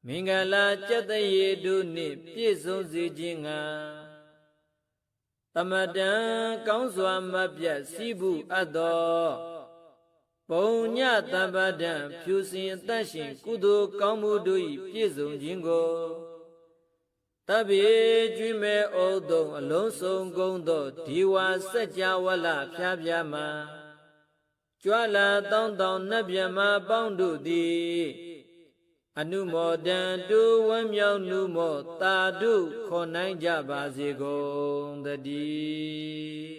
မင်္ဂလာကျက်တရေတို့နှင့်ပြည့်စုံစေခြင်းငှာသမတံကောင်းစွာမပြတ်စည်းဘူးအပ်သောပုံညတပ္ပဒံဖြူစင်အသက်ရှင်ကုသိုလ်ကောင်းမှုတို့၏ပြည့်စုံခြင်းကိုတဗ္ဗေကျွင်းမဲ့ဩတုံအလုံးစုံကုန်သောဒီဝါစัจ java လဖြားဖြားမှာကြွလာတောင်းတောင်းနတ်မြတ်မပေါင်းတို့သည်အနုမောဒံတုဝမ်းမြောက်နုမောတာတုခေါ်နိုင်ကြပါစေကုန်သတည်း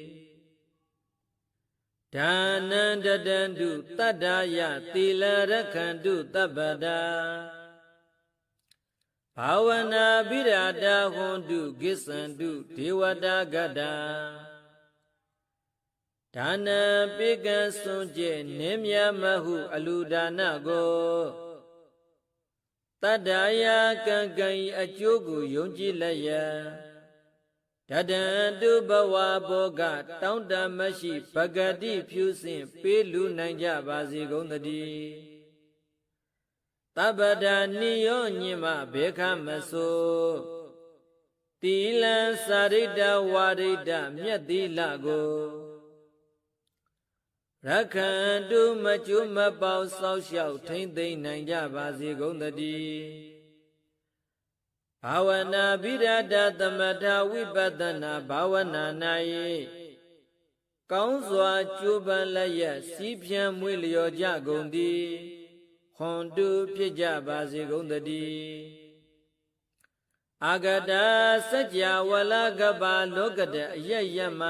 ဒါနံတတံတုတတ္တယသီလရက္ခန္တုတပ္ပတာဘာဝနာဗိရာဒဟွန်တုကိစ္ဆန္တုဒေဝတာဂတံဒါနံပိကံစွန့်ကျက်နင်းမြမဟုအလူဒါနကိုတတ္တယာကံကံဤအကျိုးကိုယုံကြည်လျက်တတံတုဘဝဘောကတောင်းတမရှိပဂတိဖြူစင်ပေးလူနိုင်ကြပါစေကုန်သတည်းတပ္ပဒာနိယောညင်မဘေခမဆိုတိလံစာရိတဝါရိတမြတ်သီလကိုရက္ခန္တုမကျိုးမပေါဆောက်ရှောက်ထိမ့်သိမ့်နိုင်ကြပါစေကုန်သတည်းဘာဝနာဗိရဒသမထဝိပဿနာဘာဝနာ၌ကောင်းစွာကျိုးပန်းလျက်စီးပြန်မွေလျော်ကြကုန်သည်ဟွန်တုဖြစ်ကြပါစေကုန်သတည်းအာဂတစัจ java လကပ္ပလောကတအယယမ